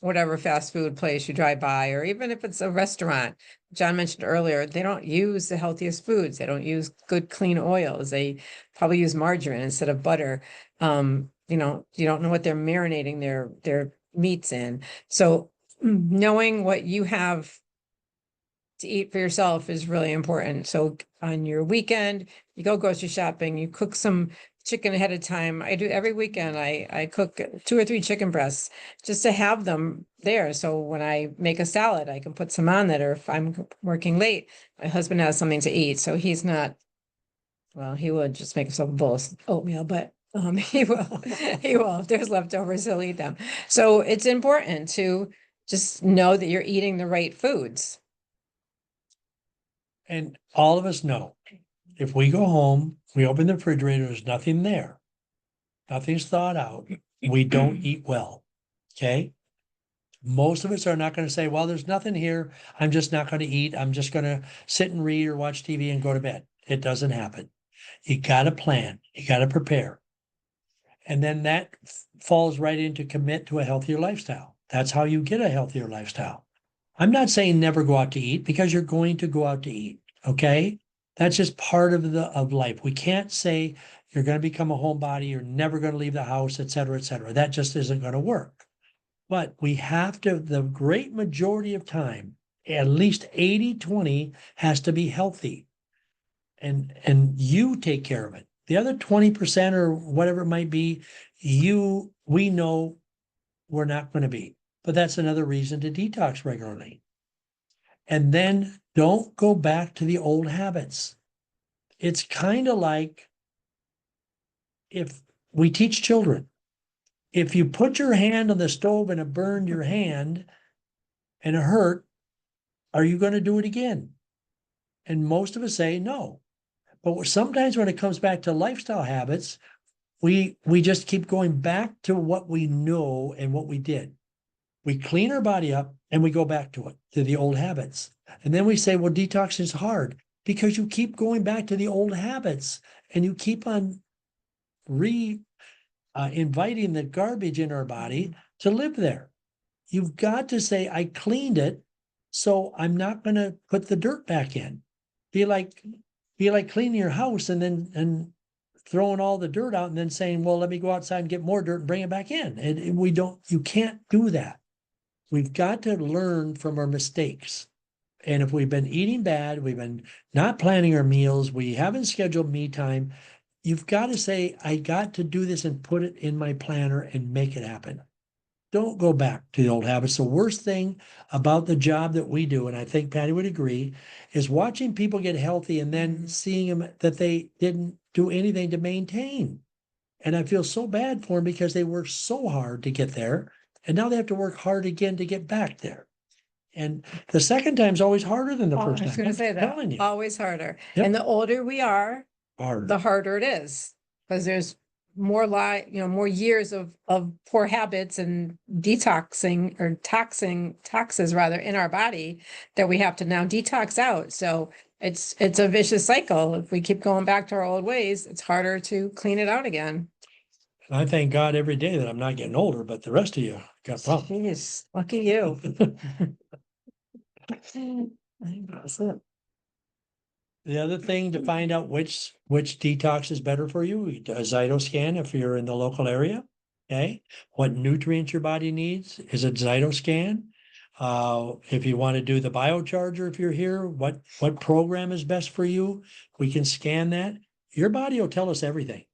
whatever fast food place you drive by, or even if it's a restaurant. John mentioned earlier, they don't use the healthiest foods. They don't use good, clean oils. They probably use margarine instead of butter. You don't know what they're marinating their meats in. So knowing what you have to eat for yourself is really important. So on your weekend, you go grocery shopping, you cook some chicken ahead of time. I do every weekend. I cook 2 or 3 chicken breasts just to have them there. So when I make a salad, I can put some on that, or if I'm working late, my husband has something to eat. So he's not, well, he would just make himself a bowl of oatmeal, but he will, he will. If there's leftovers, he'll eat them. So it's important to just know that you're eating the right foods. And all of us know, if we go home, we open the refrigerator, there's nothing there. Nothing's thawed out. We don't eat well. Okay. Most of us are not going to say, well, there's nothing here. I'm just not going to eat. I'm just going to sit and read or watch TV and go to bed. It doesn't happen. You got to plan. You got to prepare. And then that falls right into commit to a healthier lifestyle. That's how you get a healthier lifestyle. I'm not saying never go out to eat, because you're going to go out to eat. Okay. That's just part of life. We can't say you're going to become a homebody, you're never going to leave the house, et cetera, et cetera. That just isn't going to work. But we have to, the great majority of time, at least 80-20 has to be healthy. And you take care of it. The other 20% or whatever it might be, we know we're not going to be. But that's another reason to detox regularly. And then don't go back to the old habits. It's kind of like if we teach children, if you put your hand on the stove and it burned your hand and it hurt, are you going to do it again? And most of us say no. But sometimes when it comes back to lifestyle habits, we just keep going back to what we know and what we did. We clean our body up and we go back to it, to the old habits. And then we say, well, detox is hard, because you keep going back to the old habits and you keep on inviting the garbage in our body to live there. You've got to say, I cleaned it, so I'm not going to put the dirt back in. Be like cleaning your house and throwing all the dirt out and then saying, well, let me go outside and get more dirt and bring it back in. And you can't do that. We've got to learn from our mistakes. And if we've been eating bad, we've been not planning our meals, we haven't scheduled me time, you've got to say, I got to do this and put it in my planner and make it happen. Don't go back to the old habits. The worst thing about the job that we do, and I think Patty would agree, is watching people get healthy and then seeing them that they didn't do anything to maintain. And I feel so bad for them because they worked so hard to get there. And now they have to work hard again to get back there. And the second time is always harder than the Oh, first I time. was going to say I'm that. telling you. Always harder. Yep. And the older we are, Hard. the harder it is, because there's more years of poor habits and detoxing or toxins rather in our body that we have to now detox out. So it's a vicious cycle. If we keep going back to our old ways, it's harder to clean it out again. And I thank God every day that I'm not getting older, but the rest of you got problems. Jeez, lucky you. That's it. The other thing to find out which detox is better for you, a Zytoscan if you're in the local area. Okay. What nutrients your body needs is a Zytoscan. If you want to do the biocharger, if you're here, what program is best for you? We can scan that. Your body will tell us everything.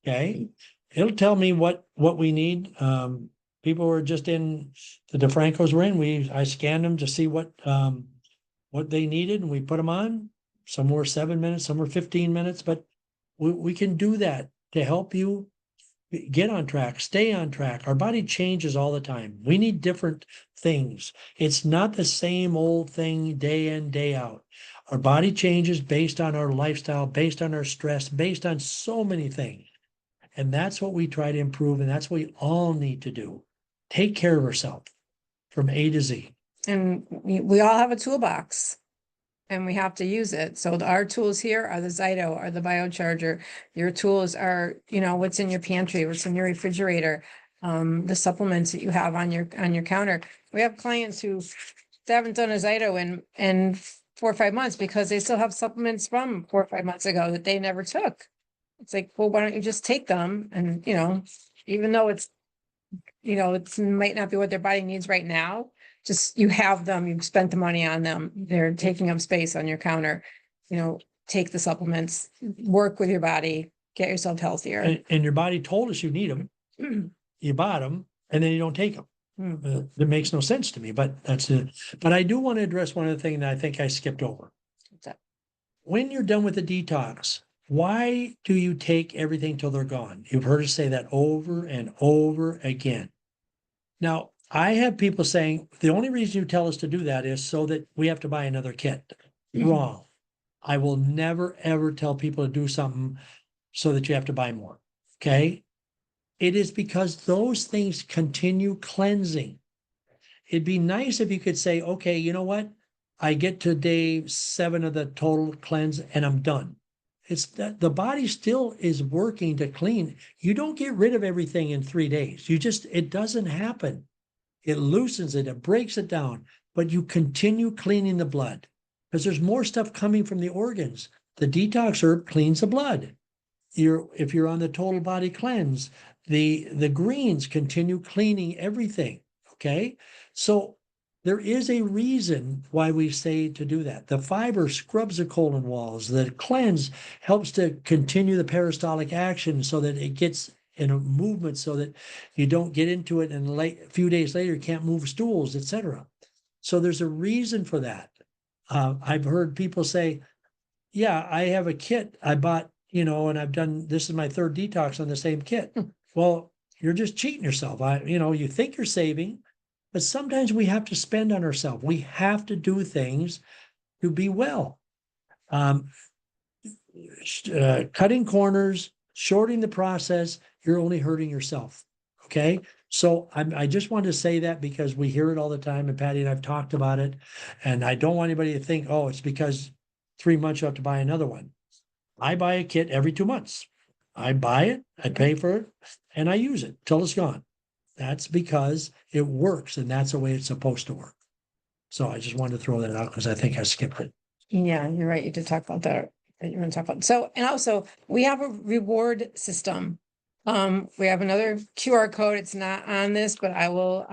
Okay. It'll tell me what we need. People were just in the DeFrancos were in. I scanned them to see what they needed, and we put them on. Some were 7 minutes, some were 15 minutes, but we can do that to help you get on track, stay on track. Our body changes all the time. We need different things. It's not the same old thing day in, day out. Our body changes based on our lifestyle, based on our stress, based on so many things. And that's what we try to improve. And that's what we all need to do. Take care of ourselves from A to Z. And we all have a toolbox and we have to use it. So our tools here are the Zyto, are the biocharger. Your tools are, what's in your pantry, what's in your refrigerator, the supplements that you have on your counter. We have clients who haven't done a Zyto in 4 or 5 months because they still have supplements from 4 or 5 months ago that they never took. It's like, well, why don't you just take them? And, even though it might not be what their body needs right now, just you have them, you've spent the money on them, they're taking up space on your counter. Take the supplements, work with your body, get yourself healthier. And your body told us you need them. You bought them and then you don't take them. That makes no sense to me, but that's it. But I do want to address one other thing that I think I skipped over. What's that? When you're done with the detox, why do you take everything till they're gone? You've heard us say that over and over again. Now, I have people saying the only reason you tell us to do that is so that we have to buy another kit. Wrong. I will never, ever tell people to do something so that you have to buy more. Okay. It is because those things continue cleansing. It'd be nice if you could say, okay, you know what? I get to day 7 of the total cleanse and I'm done. It's that the body still is working to clean. You don't get rid of everything in 3 days. It doesn't happen. It loosens it, it breaks it down, but you continue cleaning the blood because there's more stuff coming from the organs. The detox herb cleans the blood. If you're on the total body cleanse, the greens continue cleaning everything. Okay. So there is a reason why we say to do that. The fiber scrubs the colon walls. The cleanse helps to continue the peristaltic action so that it gets in a movement so that you don't get into it and a few days later you can't move stools, etc. So there's a reason for that. I've heard people say, yeah, I have a kit I bought, and I've done, this is my 3rd detox on the same kit. Well, you're just cheating yourself. You think you're saving, but sometimes we have to spend on ourselves. We have to do things to be well. Cutting corners, shorting the process, you're only hurting yourself. Okay. So I just wanted to say that because we hear it all the time, and Patty and I've talked about it. And I don't want anybody to think, oh, it's because 3 months you have to buy another one. I buy a kit every 2 months. I buy it, I pay for it, and I use it till it's gone. That's because it works, and that's the way it's supposed to work. So I just wanted to throw that out because I think I skipped it. Yeah, you're right. You did talk about that. You want to talk about. So, and also we have a reward system. We have another QR code. It's not on this, but I will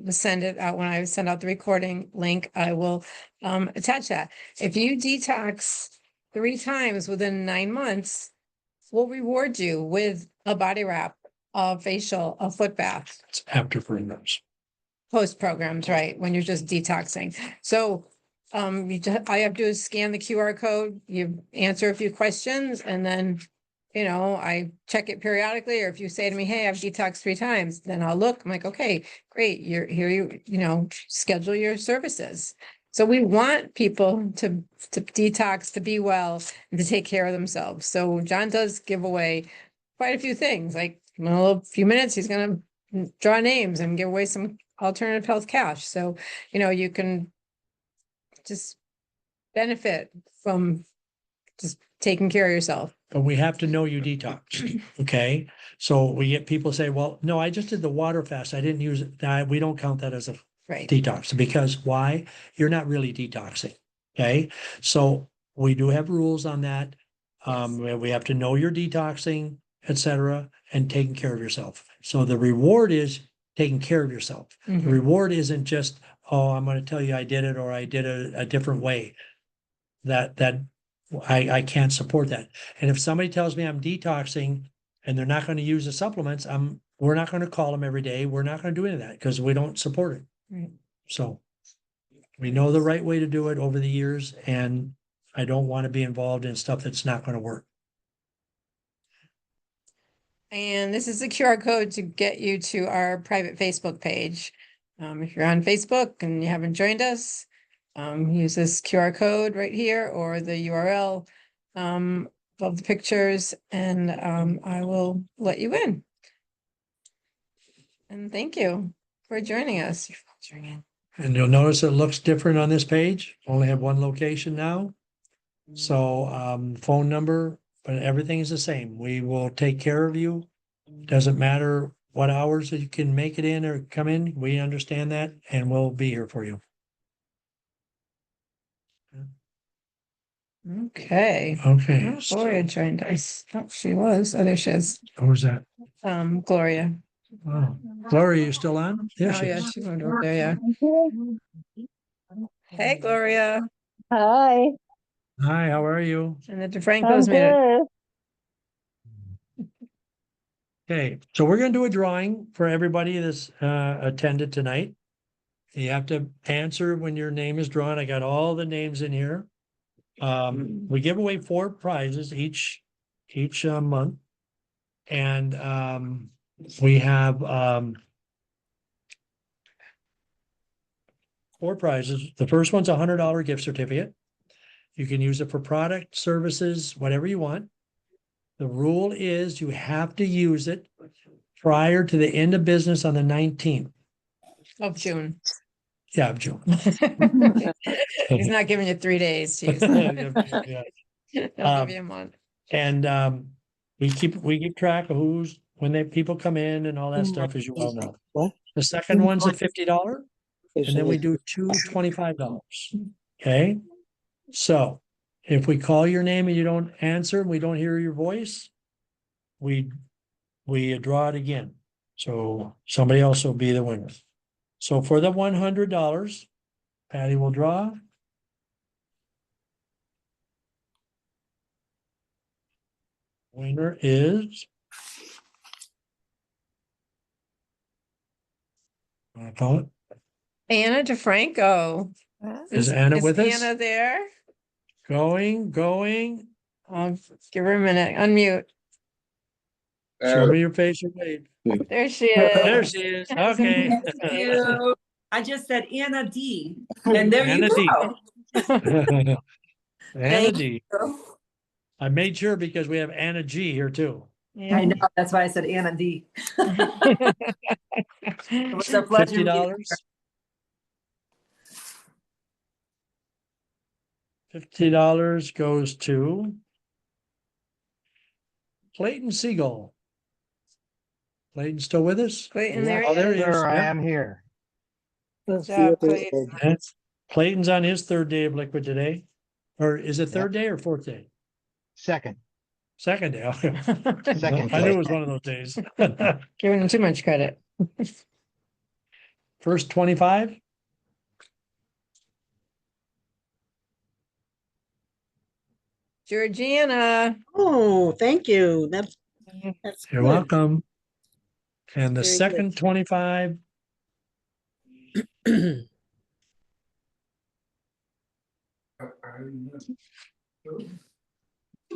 send it out when I send out the recording link. I will attach that. If you detox 3 times within 9 months, we'll reward you with a body wrap, a facial, a foot bath. It's after 3 months. Post programs, right? When you're just detoxing. So all you have to do is scan the QR code, you answer a few questions, and then, I check it periodically. Or if you say to me, hey, I've detoxed 3 times, then I'll look, I'm like, okay, great. You're here, schedule your services. So we want people to detox, to be well, and to take care of themselves. So John does give away quite a few things, like in a few minutes, he's going to draw names and give away some alternative health cash. So, you can just benefit from just taking care of yourself. But we have to know you detox. Okay. So we get people say, well, no, I just did the water fast. I didn't use it. We don't count that as a Right. detox because why? You're not really detoxing. Okay. So we do have rules on that. We have to know you're detoxing, etc., and taking care of yourself. So the reward is taking care of yourself. Mhm. The reward isn't just, oh, I'm going to tell you I did it or I did it a different way. That I can't support that. And if somebody tells me I'm detoxing and they're not going to use the supplements, we're not going to call them every day. We're not going to do any of that because we don't support it. Right. So we know the right way to do it over the years, and I don't want to be involved in stuff that's not going to work. And this is a QR code to get you to our private Facebook page. If you're on Facebook and you haven't joined us, use this QR code right here or the URL of the pictures, and I will let you in. And thank you for joining us. And you'll notice it looks different on this page. Only have one location now. So phone number, but everything is the same. We will take care of you. Doesn't matter what hours that you can make it in or come in. We understand that and we'll be here for you. Okay. Okay. Oh, Gloria joined us. Oh, she was. Oh, there she is. What was that? Gloria. Oh, Gloria, you still on? There Oh, she yeah, is. she moved over there, yeah. Hey, Gloria. Hi, Hi, how are you? And the I'm DeFranco's made it. good. Okay, so we're gonna do a drawing for everybody that's attended tonight. You have to answer when your name is drawn. I got all the names in here. We give away 4 prizes each month. And we have 4 prizes. The first one's $100 gift certificate. You can use it for product, services, whatever you want. The rule is you have to use it prior to the end of business on the 19th. Of June. Yeah, of June. He's not giving you 3 days. Jeez. Yeah. He'll give you a month. And we keep track of when people come in and all that stuff, as you well know. What? The second one's a $50, and then we do 2 $25. Okay? So if we call your name and you don't answer, and we don't hear your voice, we draw it again. So somebody else will be the winner. So for the $100, Patty will draw. Winner is. Want to call it? Anna DeFranco. Is Anna with us? Anna there? Going. I'll give her a minute. Unmute. Show me your face or wave. There she is. There she is. Okay. Thank you. I just said Anna D. And there Anna you D. go. Anna D. You. I made sure because we have Anna G here too. I know, that's why I said Anna D. It was a pleasure. $50. $50 goes to Clayton Siegel. Clayton still with us? Clayton, there Oh, there he he is. is. Sir, I Yeah. am here. Good job, Clayton. That's- Clayton's on his 3rd day of liquid today. Or is it 3rd day or 4th day? Second. 2nd day. Okay. Second I knew day. it was one of those days. Giving him too much credit. First 25. Georgiana. Oh, thank you. That's You're good. welcome. And the Very second good. 25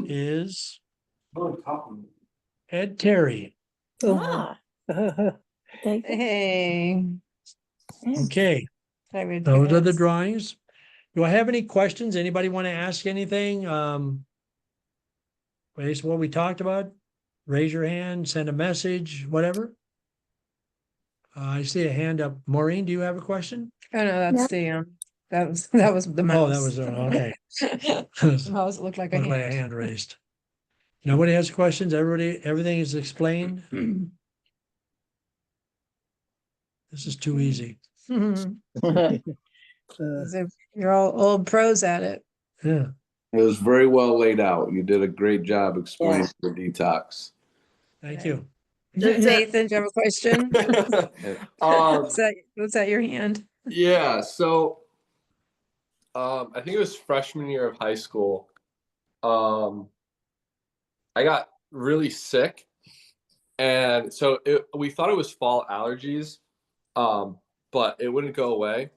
is Ed Terry. Ah. Thank you. Hey. Okay, Sorry, those are the guys. drawings. Do I have any questions? Anybody want to ask anything? Based on what we talked about, raise your hand, send a message, whatever. I see a hand up. Maureen, do you have a question? Oh, no, that's the, that was the mouse. Oh, that was, okay. The mouse looked like a Looked like a hand. hand raised. Nobody has questions? Everything is explained? This is too easy. You're all old pros at it. Yeah. It was very well laid out. You did a great job explaining Yeah. the detox. Thank you. Nathan, do you have a question? Um, Was that your hand? yeah, so I think it was freshman year of high school. I got really sick, and so we thought it was fall allergies, but it wouldn't go away,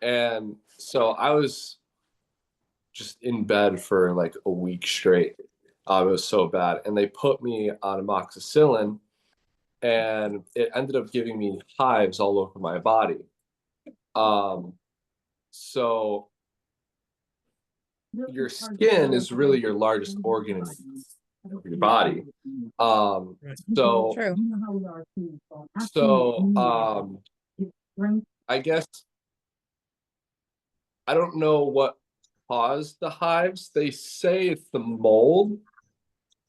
and so I was just in bed for like a week straight. It was so bad. And they put me on amoxicillin, and it ended up giving me hives all over my body. So your skin is really your largest organ in your body. Right. So True. I guess I don't know what caused the hives. They say it's the mold,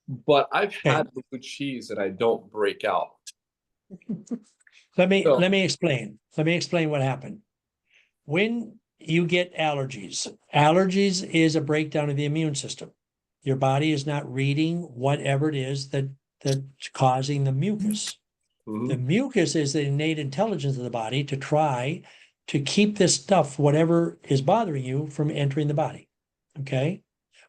but I've had blue cheese and I don't break out. Let me So- let me explain. Let me explain what happened. When you get allergies, allergies is a breakdown of the immune system. Your body is not reading whatever it is that's causing the mucus. The Mhm. mucus is the innate intelligence of the body to try to keep this stuff, whatever is bothering you, from entering the body. Okay.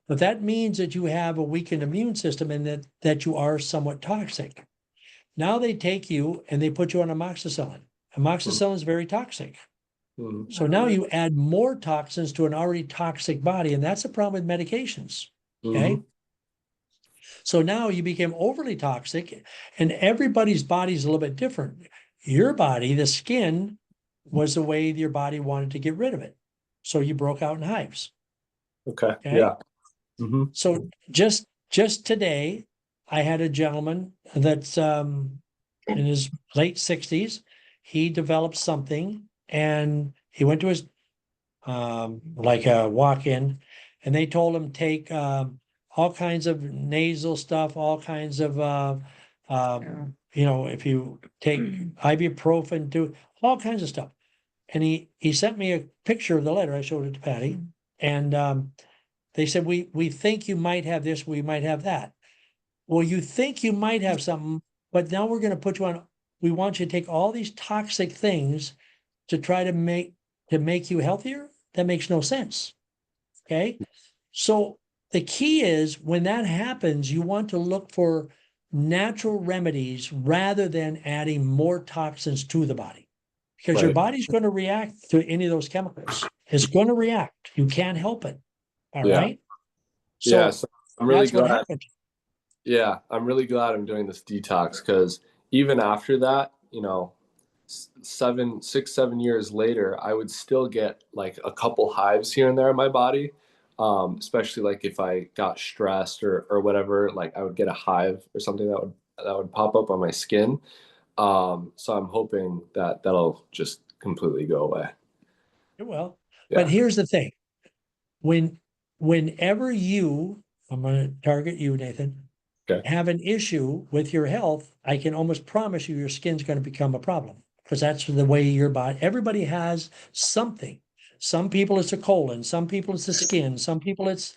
But that means that you have a weakened immune system and that you are somewhat toxic. Now they take you and they put you on amoxicillin. Amoxicillin is very toxic. Mhm. So now you add more toxins to an already toxic body, and that's a problem with medications. Okay. Mhm. So now you became overly toxic, and everybody's body is a little bit different. Your body, the skin, was the way your body wanted to get rid of it. So you broke out in hives. Okay. Okay. Yeah. Mhm. So just today, I had a gentleman that's in his late 60s. He developed something, and he went to his like a walk-in, and they told him take all kinds of nasal stuff, all kinds of if you take ibuprofen, do all kinds of stuff. And he sent me a picture of the letter. I showed it to Patty, and they said we think you might have this, we might have that. Well, you think you might have something, but now we're going to put you on. We want you to take all these toxic things to try to make you healthier. That makes no sense. Okay. So the key is when that happens, you want to look for natural remedies rather than adding more toxins to the body, because your Right. body's going to react to any of those chemicals. It's going to react. You can't help it. All Yeah. right. Yeah. So So I'm really that's what glad. happened. Yeah, I'm really glad I'm doing this detox, because even after that, 7 years later, I would still get like a couple hives here and there in my body. Especially like if I got stressed or whatever, like I would get a hive or something that would pop up on my skin. So I'm hoping that that'll just completely go away. Well, Yeah. but here's the thing. Whenever I'm going to target you, Nathan, Okay. have an issue with your health, I can almost promise you your skin's going to become a problem, because that's the way your body, everybody has something. Some people it's a colon, some people it's the skin, some people it's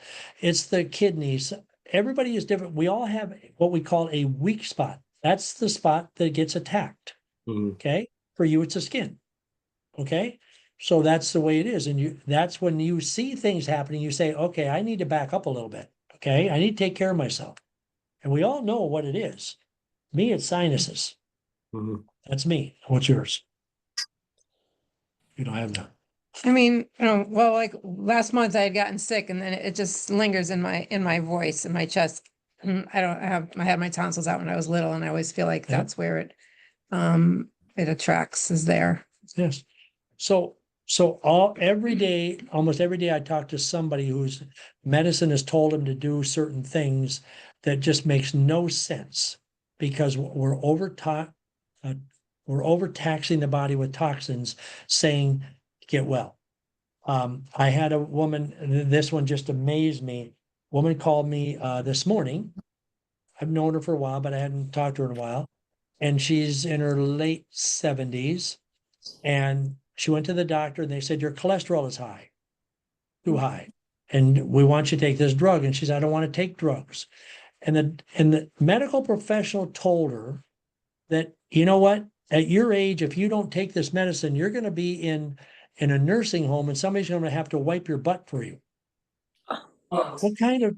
the kidneys. Everybody is different. We all have what we call a weak spot. That's the spot that gets attacked. Mhm. Okay. For you, it's the skin. Okay. So that's the way it is. And that's when you see things happening, you say, okay, I need to back up a little bit. Okay. I need to take care of myself. And we all know what it is. Me, it's sinuses. Mhm. That's me. What's yours? You don't have that. I mean, well, like last month I had gotten sick and then it just lingers in my voice, in my chest. I had my tonsils out when I was little, and I always feel like Yeah. that's where it attracts, is there. Yes. So almost every day I talk to somebody whose medicine has told them to do certain things that just makes no sense, because we're overtaxing the body with toxins, saying get well. I had a woman, this one just amazed me. Woman called me this morning. I've known her for a while, but I hadn't talked to her in a while. And she's in her late 70s. And she went to the doctor and they said, your cholesterol is high, too high. And we want you to take this drug. And she said, I don't want to take drugs. And the medical professional told her that, you know what, at your age, if you don't take this medicine, you're going to be in a nursing home and somebody's going to have to wipe your butt for you. What kind of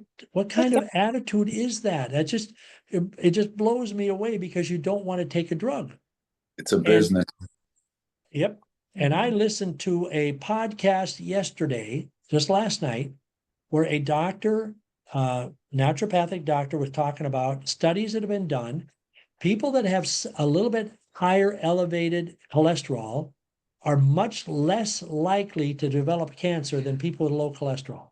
attitude is that? It just blows me away, because you don't want to take a drug. It's a business. Yep. And I listened to a podcast yesterday, just last night, where a doctor naturopathic doctor was talking about studies that have been done. People that have a little bit higher elevated cholesterol are much less likely to develop cancer than people with low cholesterol.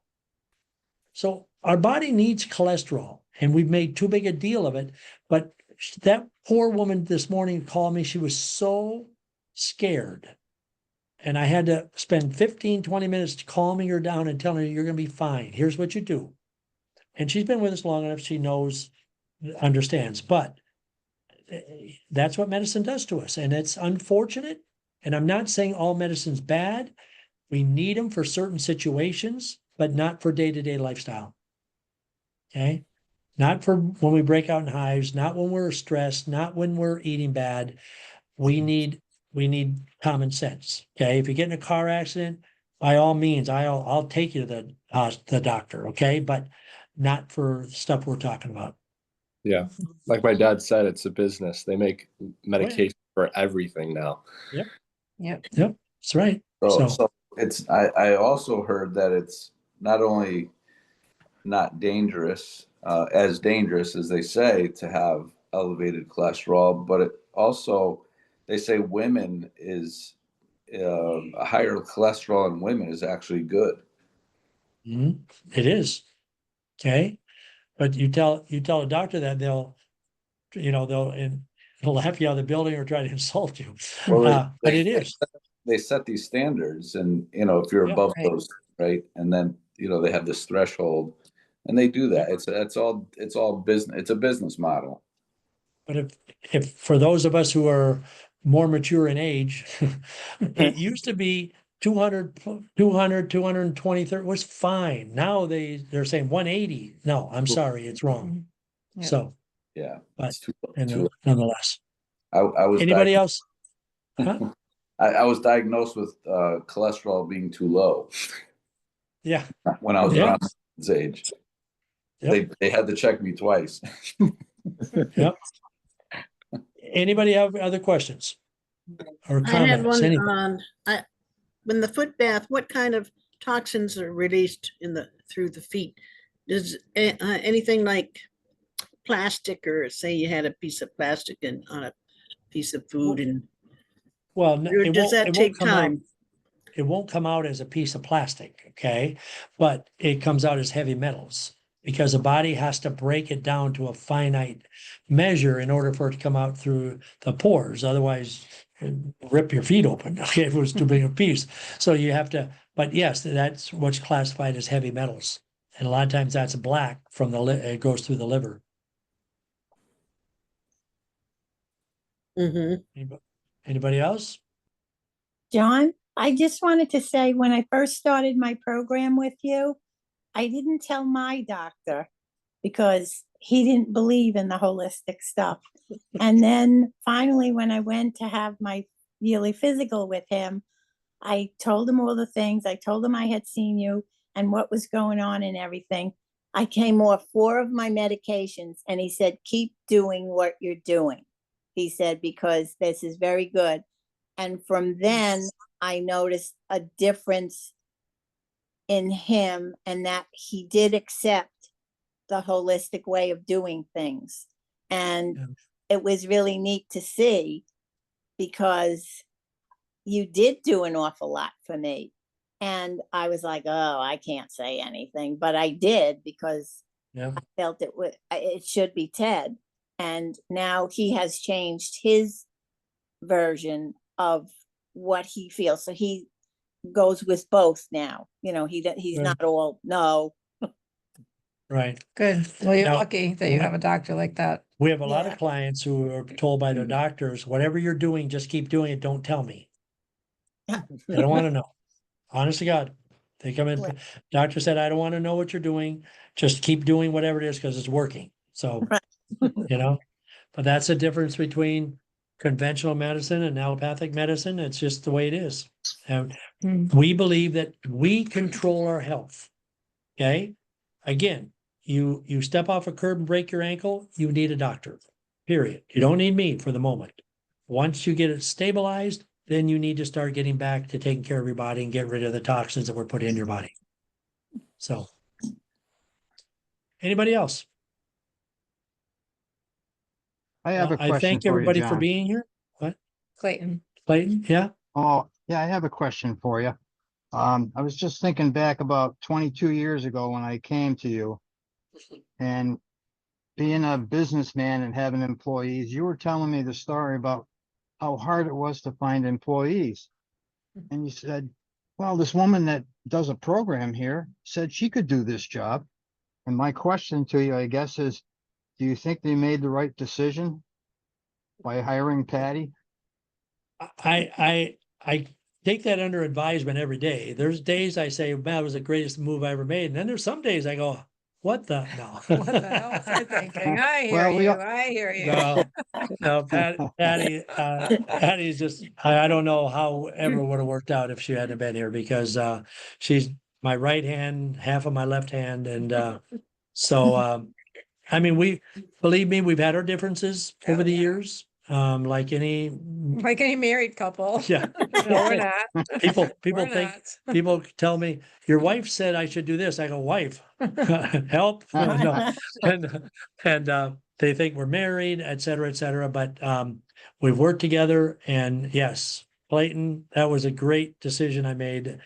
So our body needs cholesterol, and we've made too big a deal of it. But that poor woman this morning called me. She was so scared. And I had to spend 15, 20 minutes calming her down and telling her, you're going to be fine. Here's what you do. And she's been with us long enough. She knows, understands. But that's what medicine does to us. And it's unfortunate. And I'm not saying all medicine's bad. We need them for certain situations, but not for day-to-day lifestyle. Okay? Not for when we break out in hives, not when we're stressed, not when we're eating bad. We need common sense. Okay. If you get in a car accident, by all means, I'll take you to the doctor. Okay. But not for stuff we're talking about. Yeah. Like my dad said, it's a business. They make medication for everything now. Yep. Yep. That's right. So it's, I also heard that it's not only not dangerous, as dangerous as they say to have elevated cholesterol, but it also, they say women is a higher cholesterol in women is actually good. It is. Okay. But you tell a doctor that they'll laugh you out of the building or try to insult you. Well, But it is. They set these standards, and if you're Yeah, above right. those, right, and then they have this threshold, and they do that. It's all business. It's a business model. But if for those of us who are more mature in age, it used to be 200, 220, 30 was fine. Now they're saying 180. No, I'm sorry, it's wrong. Yeah. So, Yeah, but it's too. nonetheless, I was anybody else? Huh? I was diagnosed with cholesterol being too low Yeah. when I was Yeah. around his age. Yep. They had to check me twice. Yep. Anybody have other questions or I had comments? one Anything? on, when the foot bath, what kind of toxins are released through the feet? Does anything like plastic, or say you had a piece of plastic on a piece of food, and Well, no, or it does won't. that It won't take come out. time? It won't come out as a piece of plastic, okay? But it comes out as heavy metals because the body has to break it down to a finite measure in order for it to come out through the pores. Otherwise, it'd rip your feet open, okay, if it was too big a piece. So you have to, but yes, that's what's classified as heavy metals. And a lot of times that's black from it goes through the liver. Mm-hmm. Anybody else? John, I just wanted to say when I first started my program with you, I didn't tell my doctor because he didn't believe in the holistic stuff. And then finally, when I went to have my yearly physical with him, I told him all the things. I told him I had seen you and what was going on and everything. I came off 4 of my medications and he said, keep doing what you're doing. He said, because this is very good. And from then I noticed a difference in him and that he did accept the holistic way of doing things. And it was really neat to see because you did do an awful lot for me. And I was like, oh, I can't say anything, but I did because I felt it should be Ted. And now he has changed his version of what he feels. So he goes with both now. He's not all no. Right. Good. Well, you're Now- lucky that you have a doctor like that. We have a lot of Yeah. clients who are told by their doctors, whatever you're doing, just keep doing it. Don't tell me. I don't want to know. Honest to God. They come in, Right. doctor said, I don't want to know what you're doing. Just keep doing whatever it is because it's working. So, Right. but that's the difference between conventional medicine and allopathic medicine. It's just the way it is. And we believe that we control our health. Okay. Again, you step off a curb and break your ankle, you need a doctor. Period. You don't need me for the moment. Once you get it stabilized, then you need to start getting back to taking care of your body and get rid of the toxins that were put in your body. So, Anybody else? I have a I question thank for you, everybody for John. being here. What? Clayton. Clayton? Yeah? Oh, yeah, I have a question for you. I was just thinking back about 22 years ago when I came to you, and being a businessman and having employees, you were telling me the story about how hard it was to find employees. And you said, well, this woman that does a program here said she could do this job. And my question to you, I guess, is, do you think they made the right decision by hiring Patty? I take that under advisement every day. There's days I say, man, that was the greatest move I ever made. And then there's some days I go, what the no. What the hell was I thinking? I hear Well, we you. all- I hear you. No, Patty's just, I don't know how ever would have worked out if she hadn't been here because she's my right hand, half of my left hand. And so I mean, believe me, we've had our differences over the years. Like any Like any married couple. yeah. No, we're not. People We're think not. people tell me your wife said I should do this. I go, wife, help. No. And they think we're married, et cetera, but we've worked together, and yes, Clayton, that was a great decision I made.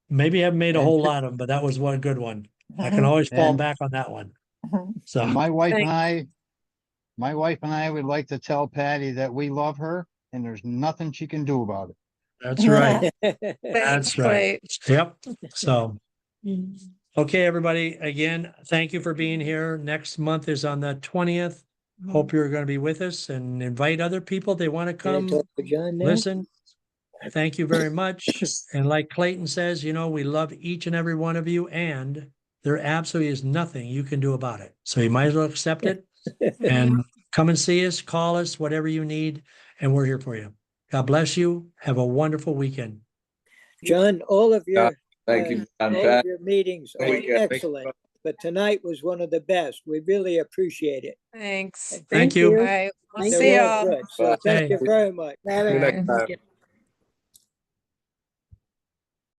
Maybe I haven't made a And whole to- lot of them, but that was one good one. I can always fall And- back on that one. And So my wife Thank- and I would like to tell Patty that we love her and there's nothing she can do about it. that's right. Thanks, That's right. Clay. Yep. So okay, everybody, again, thank you for being here. Next month is on the 20th. Hope you're going to be with us and invite other people. They want to come listen. Thank you very much. And like Clayton says, you know, we love each and every one of you, and there absolutely is nothing you can do about it. So you might as well accept it and come and see us, call us, whatever you need, and we're here for you. God bless you. Have a wonderful weekend. John, all of your, Thank you, John. all Pat. of your meetings are Thank you. excellent, but tonight was one of the best. We really appreciate it. Thanks. Thank you. All right. We'll Thank see They're y'all. all good. So thank you Okay. very much. See you next time.